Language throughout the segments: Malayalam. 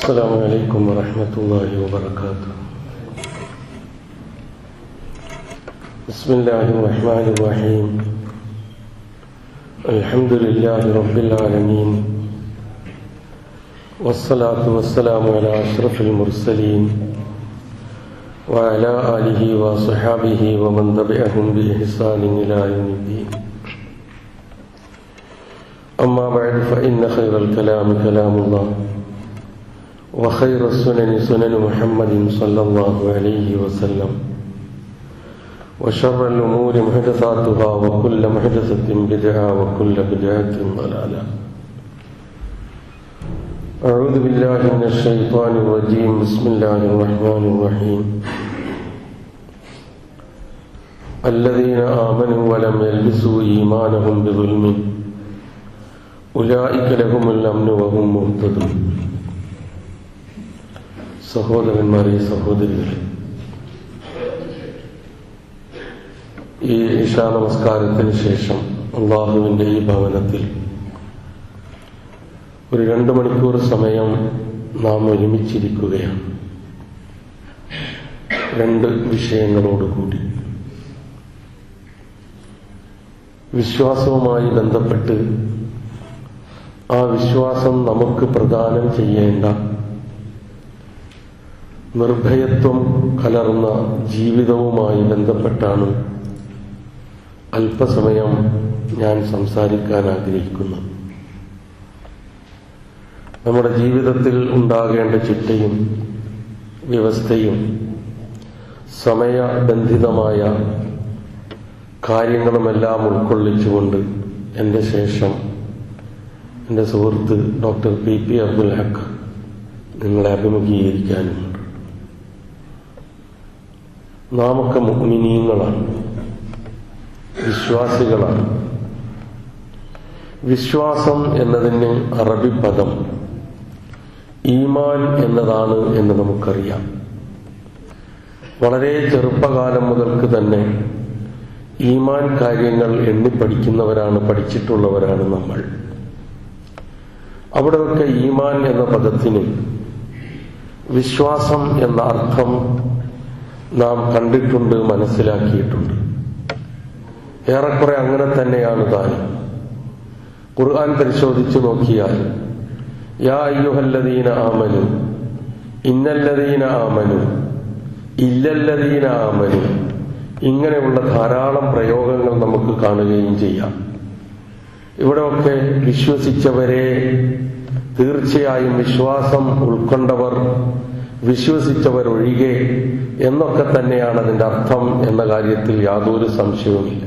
السلام عليكم ورحمة الله وبركاته. بسم الله الرحمن الرحيم. الحمد لله رب العالمين، والصلاة والسلام على أشرف المرسلين وعلى آله وصحابه ومن تبعهم بإحسان إلى يوم الدين. أما بعد، فإن خير الكلام كلام الله، وخير السنن سنن محمد صلى الله عليه وسلم، وشر الأمور محدثاتها، وكل محدثة بدعة، وكل بدعة ضلالة. أعوذ بالله من الشيطان الرجيم. بسم الله الرحمن الرحيم. الذين آمنوا ولم يلبسوا إيمانهم بظلم أولئك لهم الأمن وهم مهتدون. സഹോദരന്മാരെ, സഹോദരികളെ, ഈ ഇശാ നമസ്കാരത്തിന് ശേഷം അള്ളാഹുവിൻ്റെ ഈ ഭവനത്തിൽ ഒരു 2 മണിക്കൂർ സമയം നാം ഒരുമിച്ചിരിക്കുകയാണ്. 2 വിഷയങ്ങളോടുകൂടി വിശ്വാസവുമായി ബന്ധപ്പെട്ട് ആ വിശ്വാസം നമുക്ക് പ്രദാനം ചെയ്യേണ്ട നിർഭയത്വം കലർന്ന ജീവിതവുമായി ബന്ധപ്പെട്ടാണ് അല്പസമയം ഞാൻ സംസാരിക്കാൻ ആഗ്രഹിക്കുന്നത്. നമ്മുടെ ജീവിതത്തിൽ ഉണ്ടാകേണ്ട ചിട്ടയും വ്യവസ്ഥയും സമയബന്ധിതമായ കാര്യങ്ങളുമെല്ലാം ഉൾക്കൊള്ളിച്ചുകൊണ്ട് എൻ്റെ ശേഷം എൻ്റെ സുഹൃത്ത് ഡോക്ടർ PP അബ്ദുൽ ഹക്ക് നിങ്ങളെ അഭിമുഖീകരിക്കാനുമുണ്ട്. നാമൊക്കെ മുഅ്മിനീങ്ങളാണ്, വിശ്വാസികളാണ്. വിശ്വാസം എന്നതിന് അറബി പദം ഈമാൻ എന്നതാണ് എന്ന് നമുക്കറിയാം. വളരെ ചെറുപ്പകാലം മുതൽക്ക് തന്നെ ഈമാൻ കാര്യങ്ങൾ എണ്ണിപ്പഠിക്കുന്നവരാണ്, പഠിച്ചിട്ടുള്ളവരാണ് നമ്മൾ. അവിടെയൊക്കെ ഈമാൻ എന്ന പദത്തിന് വിശ്വാസം എന്ന അർത്ഥം നാം കണ്ടിട്ടുണ്ട്, മനസ്സിലാക്കിയിട്ടുണ്ട്. ഏറെക്കുറെ അങ്ങനെ തന്നെയാണ് താനും. ഖുർആൻ പരിശോധിച്ചു നോക്കിയാൽ യാ അയ്യുഹല്ലദീന ആമനു, ഇന്നല്ലദീന ആമനു, ഇല്ലല്ലദീന ആമനു, ഇങ്ങനെയുള്ള ധാരാളം പ്രയോഗങ്ങൾ നമുക്ക് കാണുകയും ചെയ്യാം. ഇവിടെയൊക്കെ വിശ്വസിച്ചവരെ, തീർച്ചയായും വിശ്വാസം ഉൾക്കൊണ്ടവർ, വിശ്വസിച്ചവർ ഒഴികെ എന്നൊക്കെ തന്നെയാണ് അതിൻ്റെ അർത്ഥം എന്ന കാര്യത്തിൽ യാതൊരു സംശയവുമില്ല.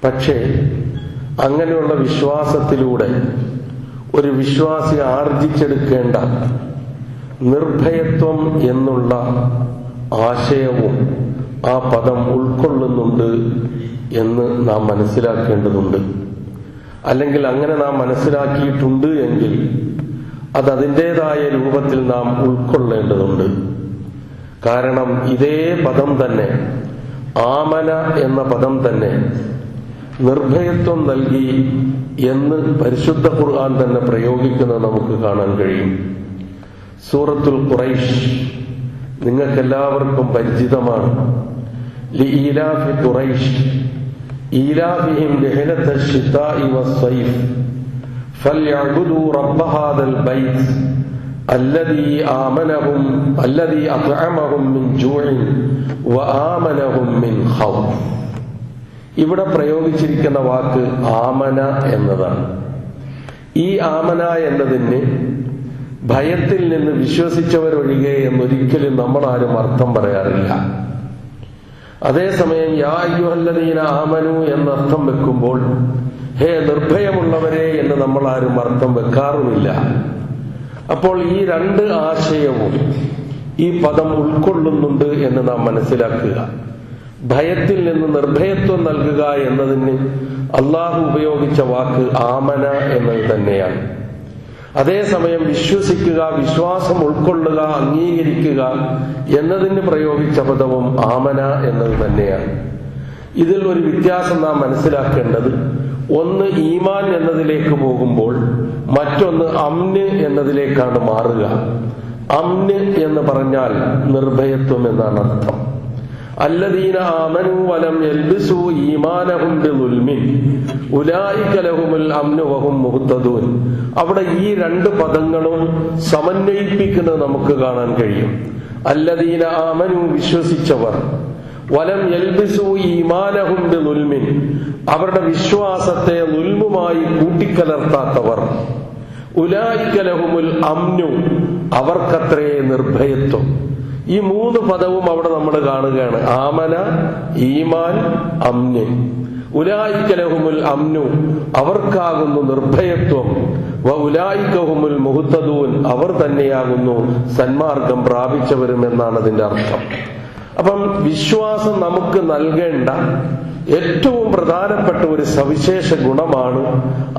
പക്ഷേ അങ്ങനെയുള്ള വിശ്വാസത്തിലൂടെ ഒരു വിശ്വാസി ആർജിച്ചെടുക്കേണ്ട നിർഭയത്വം എന്നുള്ള ആശയവും ആ പദം ഉൾക്കൊള്ളുന്നുണ്ട് എന്ന് നാം മനസ്സിലാക്കേണ്ടതുണ്ട്. അല്ലെങ്കിൽ അങ്ങനെ നാം മനസ്സിലാക്കിയിട്ടുണ്ട് എങ്കിൽ അത് അതിൻ്റെതായ രൂപത്തിൽ നാം ഉൾക്കൊള്ളേണ്ടതുണ്ട്. കാരണം ഇതേ പദം തന്നെ, ആമന എന്ന പദം തന്നെ നിർഭയത്വം നൽകി എന്ന് പരിശുദ്ധ ഖുർആൻ തന്നെ പ്രയോഗിക്കുന്നത് നമുക്ക് കാണാൻ കഴിയും. സൂറത്തുൽ ഖുറൈശ് നിങ്ങൾക്കെല്ലാവർക്കും പരിചിതമാണ്. ലിഈലാഫി ഖുറൈശ് ഈലാഫിഹിം റിഹ്ലത്തശ് ശിതാഇ വസ്സൈഫ് ഫൽയഅ്ബുദൂ റബ്ബ ഹാദൽ ബൈത്ത് അല്ലദീ അത്അമഹും മിൻ ജൂഇൻ വആമനഹും മിൻ ഖൗഫ്. ഇവിടെ പ്രയോഗിച്ചിരിക്കുന്ന വാക്ക് ആമന എന്നതാണ്. ഈ ആമന എന്നതിന് ഭയത്തിൽ നിന്ന് വിശ്വസിച്ചവരൊഴികെ എന്നൊരിക്കലും നമ്മളാരും അർത്ഥം പറയാറില്ല. അതേസമയം യാ അയ്യുഹല്ലദീന ആമനു എന്നർത്ഥം വെക്കുമ്പോൾ ഹേ നിർഭയമുള്ളവരെ എന്ന് നമ്മളാരും അർത്ഥം വെക്കാറുമില്ല. അപ്പോൾ ഈ 2 ആശയവും ഈ പദം ഉൾക്കൊള്ളുന്നുണ്ട് എന്ന് നാം മനസ്സിലാക്കുക. ഭയത്തിൽ നിന്ന് നിർഭയത്വം നൽകുക എന്നതിന് അള്ളാഹു ഉപയോഗിച്ച വാക്ക് ആമന എന്നത് തന്നെയാണ്. അതേസമയം വിശ്വസിക്കുക, വിശ്വാസം ഉൾക്കൊള്ളുക, അംഗീകരിക്കുക എന്നതിന് പ്രയോഗിച്ച പദവും ആമന എന്നത് തന്നെയാണ്. ഇതിൽ ഒരു വ്യത്യാസം നാം മനസ്സിലാക്കേണ്ടത്, ഒന്ന് ഈമാൻ എന്നതിലേക്ക് പോകുമ്പോൾ മറ്റൊന്ന് അംന് എന്നതിലേക്കാണ് മാറുക. അംന് എന്ന് പറഞ്ഞാൽ നിർഭയത്വം എന്നാണ് അർത്ഥം. അല്ലദീന ആമനൂ വലം യൽബിസൂ ഈമാനഹും ബിളുൽമിൻ ഉലൈക ലഹുമുൽ അംനു വഹും മുഹ്തദൂൻ. അവിടെ ഈ രണ്ട് പദങ്ങളും സമന്വയിപ്പിക്കുന്നത് നമുക്ക് കാണാൻ കഴിയും. അല്ലദീന ആമനൂ വിശ്വസിച്ചവർ, വലം യൽബിസൂ ഈമാനഹും ബിളുൽമിൻ അവരുടെ വിശ്വാസത്തെ ളുൽമുമായി കൂട്ടിക്കലർത്താത്തവർ, ഉലൈക ലഹുമുൽ അംനു അവർക്കത്രേ നിർഭയത്വം. ഈ മൂന്ന് പദവും അവിടെ നമ്മൾ കാണുകയാണ്. ആമന, ഈമാൻ, അംന്. ഉലൈക ലഹുമുൽ അംനു അവർക്കാകുന്നു നിർഭയത്വം. വ ഉലൈക ഹുമുൽ മുഹ്തദൂൻ അവർ തന്നെയാകുന്നു സന്മാർഗം പ്രാപിച്ചവരും എന്നാണ് അതിന്റെ അർത്ഥം. അപ്പം വിശ്വാസം നമുക്ക് നൽകേണ്ട ഏറ്റവും പ്രധാനപ്പെട്ട ഒരു സവിശേഷ ഗുണമാണ്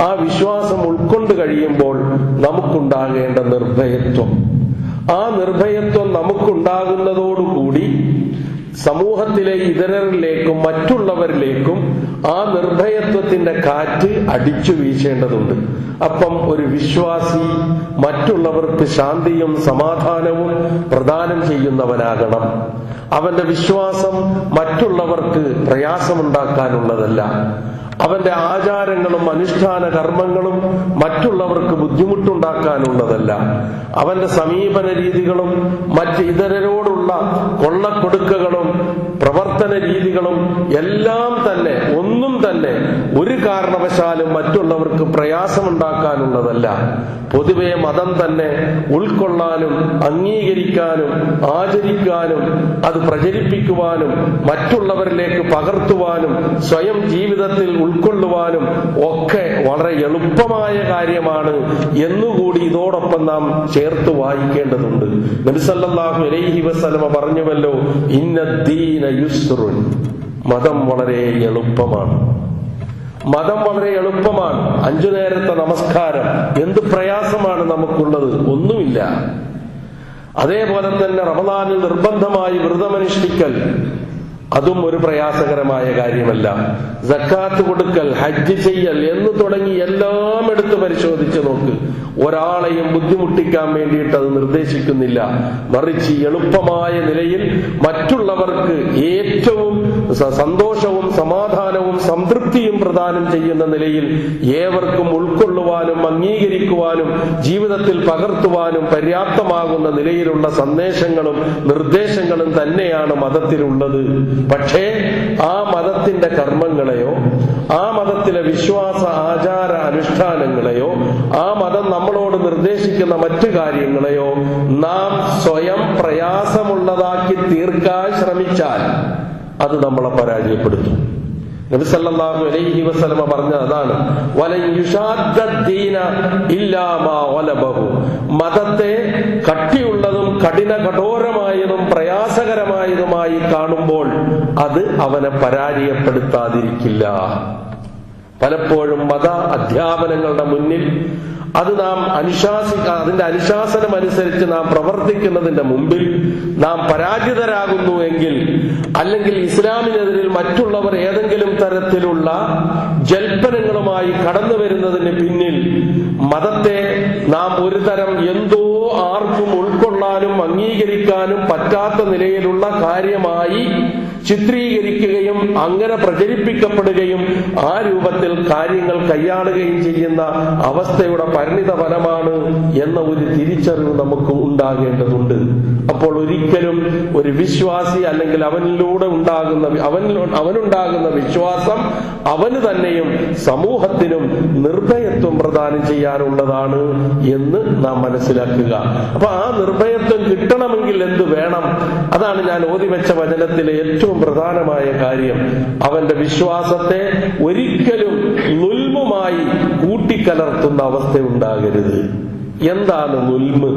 ആ വിശ്വാസം ഉൾക്കൊണ്ട് കഴിയുമ്പോൾ നമുക്കുണ്ടാകേണ്ട നിർഭയത്വം. ആ നിർഭയത്വം നമുക്കുണ്ടാകുന്നതോടുകൂടി സമൂഹത്തിലെ ഇതരരിലേക്കും മറ്റുള്ളവരിലേക്കും ആ നിർഭയത്വത്തിന്റെ കാറ്റ് അടിച്ചു വീശേണ്ടതുണ്ട്. അപ്പം ഒരു വിശ്വാസി മറ്റുള്ളവർക്ക് ശാന്തിയും സമാധാനവും പ്രദാനം ചെയ്യുന്നവനാകണം. അവന്റെ വിശ്വാസം മറ്റുള്ളവർക്ക് പ്രയാസമുണ്ടാക്കാനുള്ളതല്ല. അവന്റെ ആചാരങ്ങളും അനുഷ്ഠാന കർമ്മങ്ങളും മറ്റുള്ളവർക്ക് ബുദ്ധിമുട്ടുണ്ടാക്കാനുള്ളതല്ല. അവന്റെ സമീപന രീതികളും മറ്റ് ഇതരരോടുള്ള കൊള്ളക്കൊടുക്കകളും പ്രവർത്തന രീതികളും എല്ലാം തന്നെ ഒന്നും തന്നെ ഒരു കാരണവശാലും മറ്റുള്ളവർക്ക് പ്രയാസമുണ്ടാക്കാനുള്ളതല്ല. പൊതുവെ മതം തന്നെ ഉൾക്കൊള്ളാനും അംഗീകരിക്കാനും ആചരിക്കാനും അത് പ്രചരിപ്പിക്കുവാനും മറ്റുള്ളവരിലേക്ക് പകർത്തുവാനും സ്വയം ജീവിതത്തിൽ ഉൾക്കൊള്ളുവാനും ഒക്കെ വളരെ എളുപ്പമായ കാര്യമാണ് എന്നുകൂടി ഇതോടൊപ്പം നാം ചേർത്ത് വായിക്കേണ്ടതുണ്ട്. നബി സല്ലല്ലാഹു അലൈഹി വസല്ലമ പറഞ്ഞുവല്ലോ, ഇന്നദ്ദീന യുസ്റുൻ, മതം വളരെ എളുപ്പമാണ്. മതം വളരെ എളുപ്പമാണ്. 5 നേരത്തെ നമസ്കാരം എന്ത് പ്രയാസമാണ് നമുക്കുള്ളത്? ഒന്നുമില്ല. അതേപോലെ തന്നെ റമദാനിൽ നിർബന്ധമായി വ്രതമനുഷ്ഠിക്കൽ അതും ഒരു പ്രയാസകരമായ കാര്യമല്ല. സക്കാത്ത് കൊടുക്കൽ, ഹജ്ജ് ചെയ്യൽ എന്ന് തുടങ്ങി എല്ലാം എടുത്ത് പരിശോധിച്ച് നോക്ക്. ഒരാളെയും ബുദ്ധിമുട്ടിക്കാൻ വേണ്ടിയിട്ട് അത് നിർദ്ദേശിക്കുന്നില്ല. മറിച്ച് എളുപ്പമായ നിലയിൽ മറ്റുള്ളവർക്ക് ഏറ്റവും സന്തോഷവും സമാധാനവും സംതൃപ്തിയും പ്രദാനം ചെയ്യുന്ന നിലയിൽ ഏവർക്കും ഉൾക്കൊള്ളുവാനും അംഗീകരിക്കുവാനും ജീവിതത്തിൽ പകർത്തുവാനും പര്യാപ്തമാകുന്ന നിലയിലുള്ള സന്ദേശങ്ങളും നിർദ്ദേശങ്ങളും തന്നെയാണ് മതത്തിലുള്ളത്. പക്ഷേ ആ മതത്തിന്റെ കർമ്മങ്ങളെയോ ആ മതത്തിലെ വിശ്വാസ ആചാര അനുഷ്ഠാനങ്ങളെയോ ആ മതം നമ്മളോട് നിർദ്ദേശിക്കുന്ന മറ്റു കാര്യങ്ങളെയോ നാം സ്വയം പ്രയാസമുള്ളതാക്കി തീർക്കാൻ ശ്രമിച്ചാൽ അത് നമ്മളെ പരാജയപ്പെടുത്തും. നബി സല്ലല്ലാഹു അലൈഹി വസല്ലമ പറഞ്ഞ അതാണ്, വലൻ യുശാദ്ദീന ഇല്ലാ മാ വലബഹു. മതത്തെ കട്ടിയുള്ളതും കഠോരമായതും പ്രയാസകരമായതുമായി കാണുമ്പോൾ അത് അവനെ പരാജയപ്പെടുത്താതിരിക്കില്ല. പലപ്പോഴും മത അധ്യാപനങ്ങളുടെ മുന്നിൽ അത് നാം അതിന്റെ അനുശാസനം അനുസരിച്ച് നാം പ്രവർത്തിക്കുന്നതിന്റെ മുമ്പിൽ നാം പരാജിതരാകുന്നു എങ്കിൽ, അല്ലെങ്കിൽ ഇസ്ലാമിനെതിരിൽ മറ്റുള്ളവർ ഏതെങ്കിലും തരത്തിലുള്ള ജൽപ്പനങ്ങളുമായി കടന്നു വരുന്നതിന് പിന്നിൽ മതത്തെ നാം ഒരു തരം എന്തോ ആർക്കും ഉൾക്കൊള്ളാനും അംഗീകരിക്കാനും പറ്റാത്ത നിലയിലുള്ള കാര്യമായി ചിത്രീകരിക്കുകയും അങ്ങനെ പ്രചരിപ്പിക്കപ്പെടുകയും ആ രൂപത്തിൽ കാര്യങ്ങൾ കൈയാളുകയും ചെയ്യുന്ന അവസ്ഥയുടെ പരിണിത ഫലമാണ് എന്ന ഒരു തിരിച്ചറിവ് നമുക്ക് ഉണ്ടാകേണ്ടതുണ്ട്. അപ്പോൾ ഒരിക്കലും ഒരു വിശ്വാസി അല്ലെങ്കിൽ അവനുണ്ടാകുന്ന വിശ്വാസം അവന് തന്നെയും സമൂഹത്തിനും നിർഭയത്വം പ്രദാനം ചെയ്യാനുള്ളതാണ് എന്ന് നാം മനസ്സിലാക്കുക. അപ്പൊ ആ നിർഭയത്വം കിട്ടണമെങ്കിൽ എന്ത് വേണം? അതാണ് ഞാൻ ഓതിവെച്ച വചനത്തിലെ ഏറ്റവും പ്രധാനമായ കാര്യം. അവന്റെ വിശ്വാസത്തെ ഒരിക്കലും ളുൽമുമായി കൂട്ടിക്കലർത്തുന്ന അവസ്ഥ ഉണ്ടാകരുത്. എന്താണ് ളുൽമ്?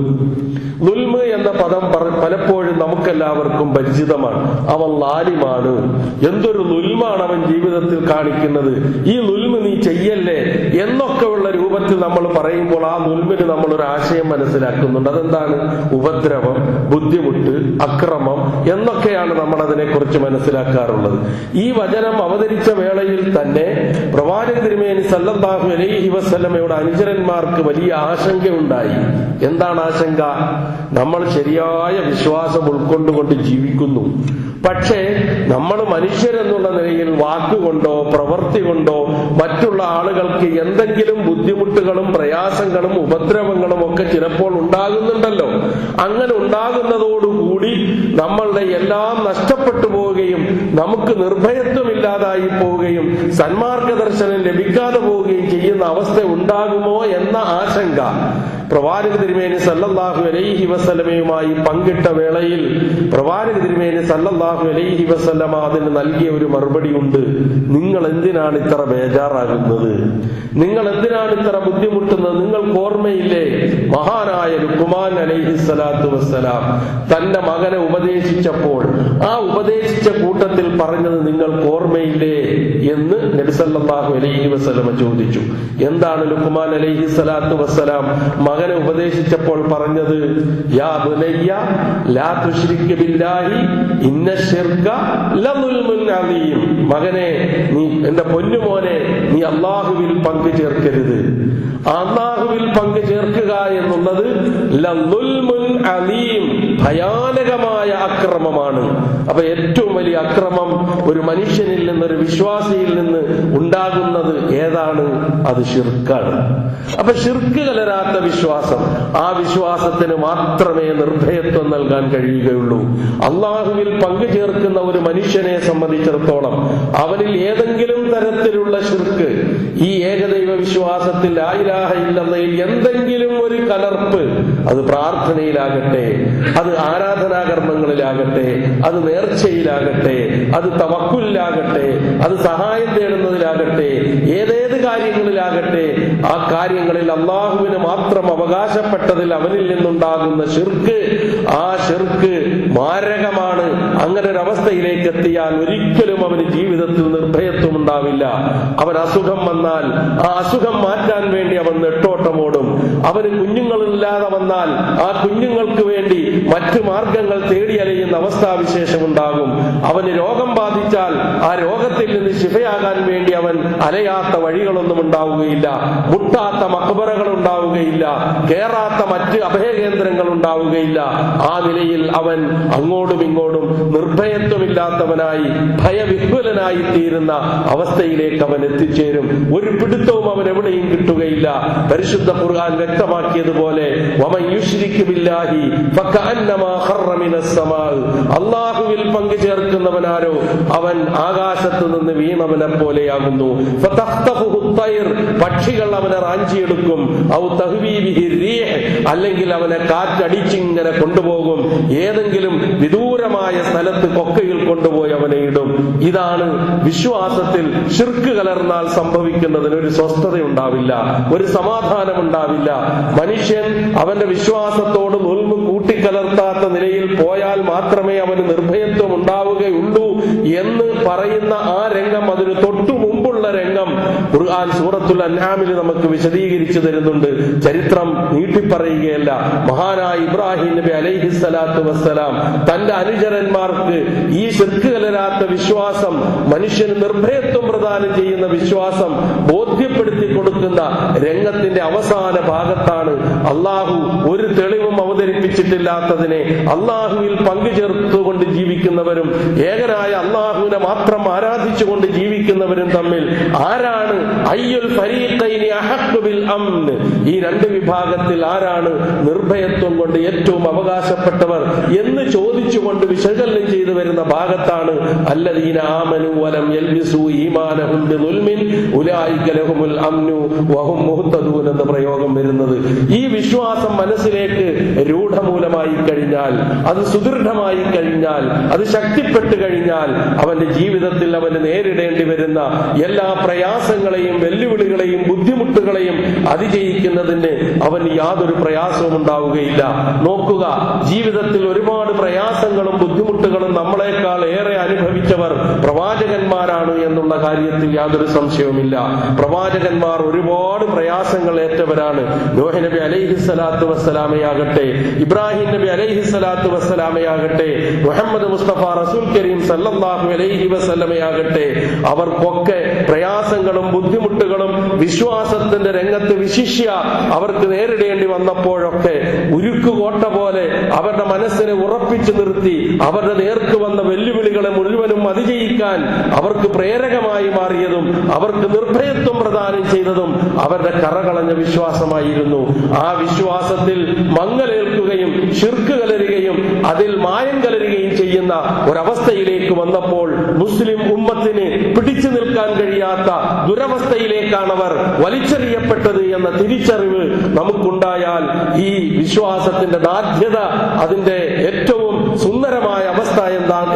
ളുൽമ് എന്ന പദം പലപ്പോഴും നമുക്കെല്ലാവർക്കും പരിചിതമാണ്. അവൻ ലാലിമാണ്, എന്തൊരു ളുൽമാണ് അവൻ ജീവിതത്തിൽ കാണിക്കുന്നത്, ഈ ളുൽമ് നീ ചെയ്യല്ലേ എന്നൊക്കെയുള്ള രൂപത്തിൽ നമ്മൾ പറയുമ്പോൾ ആ ളുൽമിന് നമ്മളൊരു ആശയം മനസ്സിലാക്കുന്നുണ്ട്. അതെന്താണ്? ഉപദ്രവം, ബുദ്ധിമുട്ട്, അക്രമം എന്നൊക്കെയാണ് നമ്മൾ അതിനെക്കുറിച്ച് മനസ്സിലാക്കാറുള്ളത്. ഈ വചനം അവതരിച്ച വേളയിൽ തന്നെ പ്രവാചക തിരുമേനി സല്ലല്ലാഹു അലൈഹി വസല്ലമയുടെ അനുചരന്മാർക്ക് വലിയ ആശങ്കയുണ്ടായി. എന്താണ് ആശങ്ക? നമ്മൾ ശരിയായ വിശ്വാസം ഉൾക്കൊണ്ടുകൊണ്ട് ജീവിക്കുന്നു, പക്ഷേ നമ്മൾ മനുഷ്യരെന്നുള്ള നിലയിൽ വാക്കുകൊണ്ടോ പ്രവൃത്തി കൊണ്ടോ മറ്റുള്ള ആളുകൾക്ക് എന്തെങ്കിലും ബുദ്ധിമുട്ടുകളും പ്രയാസങ്ങളും ഉപദ്രവങ്ങളും ഒക്കെ ചിലപ്പോൾ ഉണ്ടാകുന്നുണ്ടല്ലോ. അങ്ങനെ ഉണ്ടാകുന്നതോടുകൂടി നമ്മളുടെ എല്ലാം നഷ്ടപ്പെട്ടു പോവുകയും നമുക്ക് നിർഭയത്വമില്ലാതായി പോവുകയും സന്മാർഗ ദർശനം ലഭിക്കാതെ പോവുകയും ചെയ്യുന്ന അവസ്ഥ ഉണ്ടാകുമോ എന്ന ആശങ്ക പ്രവാചക തിരുമേനി സല്ലല്ലാഹു അലൈഹി വസല്ലമയുമായി പങ്കിട്ട വേളയിൽ പ്രവാചക തിരുമേനി സല്ലല്ലാഹു അലൈഹി വസല്ലമ അതിന് നൽകിയ ഒരു മറുപടി ഉണ്ട്. നിങ്ങൾ എന്തിനാണ് ഇത്ര ബേജാറാകുന്നത്? നിങ്ങൾ എന്തിനാണ് ഇത്ര ബുദ്ധിമുട്ടുന്നത്? നിങ്ങൾക്ക് ഓർമ്മയില്ലേ മഹാനായ ലുഖ്മാൻ അലൈഹി സ്വലാത്തു വസ്സലാം തന്റെ മകനെ ഉപദേശിച്ചപ്പോൾ ആ ഉപദേശിച്ച കൂട്ടത്തിൽ പറഞ്ഞത് നിങ്ങൾക്ക് ഓർമ്മയില്ലേ എന്ന് നബി സല്ലല്ലാഹു അലൈഹി വസല്ലമ ചോദിച്ചു. എന്താണ് ലുഖ്മാൻ അലൈഹി സ്വലാത്തു വസ്സലാം മകനെ ഉപദേശിച്ചപ്പോൾ പറഞ്ഞത്? യാ ബുനയ്യ ലാ തുശ്രിക് ബില്ലാഹി ഇന്ന ശിർക ലദുൽമുൻ അദീം. മകനെ, നീ എന്റെ പൊന്നുമോനെ, നീ അല്ലാഹുവിൽ പങ്കു ചേർക്കരുത്. അല്ലാഹുവിൽ പങ്കു ചേർക്കുക എന്നുള്ളത് ലദുൽമുൻ അദീം, ഭയാനകമായ അക്രമമാണ്. അപ്പൊ ഏറ്റവും വലിയ അക്രമം ഒരു മനുഷ്യനിൽ നിന്ന്, ഒരു വിശ്വാസിയിൽ നിന്ന് ഉണ്ടാകുന്നത് ഏതാണ്? അത് ശിർക്കാണ്. അപ്പൊ ശിർക്ക് കലരാത്ത വിശ്വാസം, ആ വിശ്വാസത്തിന് മാത്രമേ നിർഭയത്വം നൽകാൻ കഴിയുകയുള്ളൂ. അള്ളാഹുവിൽ പങ്കു ചേർക്കുന്ന ഒരു മനുഷ്യനെ സംബന്ധിച്ചിടത്തോളം അവനിൽ ഏതെങ്കിലും തരത്തിലുള്ള ശിർക്ക്, ഈ ഏകദൈവ വിശ്വാസത്തിൽ ലാ ഇലാഹ ഇല്ലല്ലാഹയിൽ എന്തെങ്കിലും ഒരു കലർപ്പ്, അത് പ്രാർത്ഥനയിലാകട്ടെ, അത് ആരാധനാകർമ്മങ്ങളിലാകട്ടെ, അത് നേർച്ചയിലാകട്ടെ, അത് തവക്കുലിലാകട്ടെ, അത് സഹായം തേടുന്നതിലാകട്ടെ, ഏതേത് കാര്യങ്ങളിലാകട്ടെ, ആ കാര്യങ്ങളിൽ അള്ളാഹുവിന് മാത്രം അവകാശപ്പെട്ടതിൽ അവനിൽ നിന്നുണ്ടാകുന്ന ശിർക്ക്, ആ ശിർക്ക് മാരകമാണ്. അങ്ങനെ ഒരു അവസ്ഥയിലേക്ക് എത്തിയാൽ ഒരിക്കലും അവന് ജീവിതത്തിൽ നിർഭയത്വം ഉണ്ടാവില്ല. അവൻ അസുഖം വന്നാൽ ആ അസുഖം മാറ്റാൻ വേണ്ടി അവൻ നെട്ടോട്ടമോടും. അവന് കുഞ്ഞുങ്ങളില്ലാതെ വന്നാൽ ആ കുഞ്ഞുങ്ങൾക്ക് വേണ്ടി മറ്റു മാർഗങ്ങൾ തേടി അലയുന്ന അവസ്ഥാവിശേഷം ഉണ്ടാകും. അവന് രോഗം ബാധിച്ചാൽ ആ രോഗത്തിൽ നിന്ന് ശിഫയാകാൻ വേണ്ടി അവൻ അലയാത്ത വഴികളൊന്നും ഉണ്ടാവുകയില്ല, മുട്ടാത്ത മഖ്ബറകൾ ഉണ്ടാവുകയില്ല, കേറാത്ത മറ്റ് അഭയകേന്ദ്രങ്ങൾ ഉണ്ടാവുകയില്ല. ആ നിലയിൽ അവൻ അങ്ങോട്ടും ഇങ്ങോട്ടും നിർഭയത്വമില്ലാത്തവനായി, ഭയവിഹ്വലനായി തീരുന്ന അവസ്ഥയിലേക്ക് അവൻ എത്തിച്ചേരും. ഒരു പിടുത്തവും അവൻ എവിടെയും കിട്ടുകയില്ല. പരിശുദ്ധ ഖുർആൻ വ്യക്തമാക്കിയതുപോലെ വമൻ യുശ്രിക് ബില്ലാഹി ഫകഅന്നമാ ഖറ മിനസ് സമാ, അല്ലാഹുവിൽ പങ്കു ചേർക്കുന്നവനാരോ അവൻ ആകാശത്ത് നിന്ന് വീണവനെ പോലെയാകുന്നു. ഫതഖ്തഫുഹു ത്വയ്ർ, പക്ഷികൾ അവനെ റാഞ്ചിയെടുക്കും. ഔ തഹ്വീ ബിഹി റീഹ്, അല്ലെങ്കിൽ അവനെ കാറ്റടിച്ചിങ്ങനെ കൊണ്ടുപോകും. ഏതെങ്കിലും വിദൂരമായ സ്ഥലത്ത് കൊക്കയിൽ കൊണ്ടുപോയി അവനെ ഇടും. ഇതാണ് വിശ്വാസത്തിൽ ശിർക്ക് കലർന്നാൽ സംഭവിക്കുന്നതിന് ഒരു സ്വസ്ഥത ഉണ്ടാവില്ല, ഒരു സമാധാനം ഉണ്ടാവില്ല. മനുഷ്യൻ അവന്റെ വിശ്വാസത്തോട് ളുൽമ് കൂട്ടിക്കലർത്താത്ത നിലയിൽ പോയാൽ മാത്രമേ അവന് നിർഭയത്വം ഉണ്ടാവുകയുള്ളൂ എന്ന് പറയുന്ന ആ രംഗം, അതിന് തൊട്ടു മുമ്പുള്ള രംഗം ഖുർആൻ സൂറത്തുൽ അൻആമിൽ നമുക്ക് വിശദീകരിച്ചു തരുന്നുണ്ട്. ചരിത്രം നീട്ടിപ്പറയുകയല്ല. മഹാനായ ഇബ്രാഹിം നബി അലൈഹിസ്സലാത്തു വസ്സലാം തന്റെ അനുചരന്മാർക്ക് ഈ ശിർക്ക് കലരാത്ത വിശ്വാസം, മനുഷ്യന് നിർഭയത്വം പ്രദാനം ചെയ്യുന്ന വിശ്വാസം ബോധ്യപ്പെടുത്തി കൊടുക്കുന്ന രംഗത്തിന്റെ അവസാന ഭാഗത്താണ് അള്ളാഹു ഒരു തെളിവും അവതരിപ്പിച്ചിട്ടില്ലാത്തതിനെ അള്ളാഹുവിൽ പങ്കുചേർത്തുകൊണ്ട് ജീവിക്കുന്നവരും ഏകനായ അള്ളാഹുവിനെ മാത്രം ആരാധിച്ചുകൊണ്ട് ജീവിക്കുന്നവരും തമ്മിൽ ആരാണ് അയ്യുൽ ഫരീഖൈനി അഹഖ്ഖു ബിൽ അംൻ, ഈ രണ്ട് വിഭാഗത്തിൽ ആരാണ് നിർഭയത്വം കൊണ്ട് ഏറ്റവും അവകാശപ്പെട്ടവർ എന്ന് ചോദിച്ചുകൊണ്ട് വിശകലനം ചെയ്തു വരുന്ന ഭാഗത്താണ് അല്ലദീന ആമനു വലം യൽബിസു ഈമാനഹും ബിദുൽമിൻ ഉലൈക ലഹുമുൽ അംനു വഹും മുഹ്തദൂൻ എന്ന പ്രയോഗം വരുന്നത്. ഈ വിശ്വാസം മനസ്സിലേക്ക് രൂഢമൂലമായി കഴിഞ്ഞാൽ, അത് സുദൃഢമായി കഴിഞ്ഞാൽ, അത് ശക്തിപ്പെട്ടു കഴിഞ്ഞാൽ അവന്റെ ജീവിതം ജീവിതത്തിൽ അവന് നേരിടേണ്ടി വരുന്ന എല്ലാ പ്രയാസങ്ങളെയും വെല്ലുവിളികളെയും ബുദ്ധിമുട്ടുകളെയും അതിജയിക്കുന്നതിന് അവന് യാതൊരു പ്രയാസവും ഉണ്ടാവുകയില്ല. നോക്കുക, ജീവിതത്തിൽ ഒരുപാട് പ്രയാസങ്ങളും ബുദ്ധിമുട്ടുകളും നമ്മളെക്കാൾ ഏറെ അനുഭവിച്ചവർ പ്രവാചകന്മാരാണ് എന്നുള്ള കാര്യത്തിൽ യാതൊരു സംശയവുമില്ല. പ്രവാചകന്മാർ ഒരുപാട് പ്രയാസങ്ങൾ ഏറ്റവരാണ്. നൂഹ് നബി അലൈഹിസ്സലാത്തു വസ്സലാമയാകട്ടെ, ഇബ്രാഹിം നബി അലൈഹിസ്സലാത്തു വസ്സലാമയാകട്ടെ, മുഹമ്മദ് മുസ്തഫ റസൂൽ കരീം സല്ലല്ലാഹു അലൈഹി വസല്ലമയാകട്ടെ, അവർക്കൊക്കെ പ്രയാസങ്ങളും ബുദ്ധിമുട്ടുകളും വിശ്വാസത്തിന്റെ രംഗത്ത് വിശിഷ്യ അവർക്ക് നേരിടേണ്ടി വന്നപ്പോഴൊക്കെ ഉരുക്കുകോട്ട പോലെ അവരുടെ മനസ്സിനെ ഉറപ്പിച്ചു നിർത്തി അവരുടെ നേർക്ക് വന്ന വെല്ലുവിളികളെ മുഴുവനും അതിജയിക്കാൻ അവർക്ക് പ്രേരകമായി മാറിയതും അവർക്ക് നിർഭയത്വം പ്രദാനം ചെയ്തതും അവരുടെ കറകളഞ്ഞ വിശ്വാസമായിരുന്നു. ആ വിശ്വാസത്തിൽ മങ്ങലേൽക്കുകയും ശിർക്ക് കലരുകയും അതിൽ മായം കലരുകയും ചെയ്യുന്ന ഒരവസ്ഥയിലേക്ക് വന്നപ്പോൾ മുസ്ലിം ഉമ്മത്തിന് പിടിച്ചു നിൽക്കാൻ കഴിയാത്ത ദുരവസ്ഥയിലേക്കാണ് അവർ വലിച്ചെറിയപ്പെട്ടത് എന്ന തിരിച്ചറിവ് നമുക്കുണ്ടായാൽ ഈ വിശ്വാസത്തിന്റെ ദാർഢ്യത, അതിന്റെ ഏറ്റവും സുന്ദരമായ അവസ്ഥ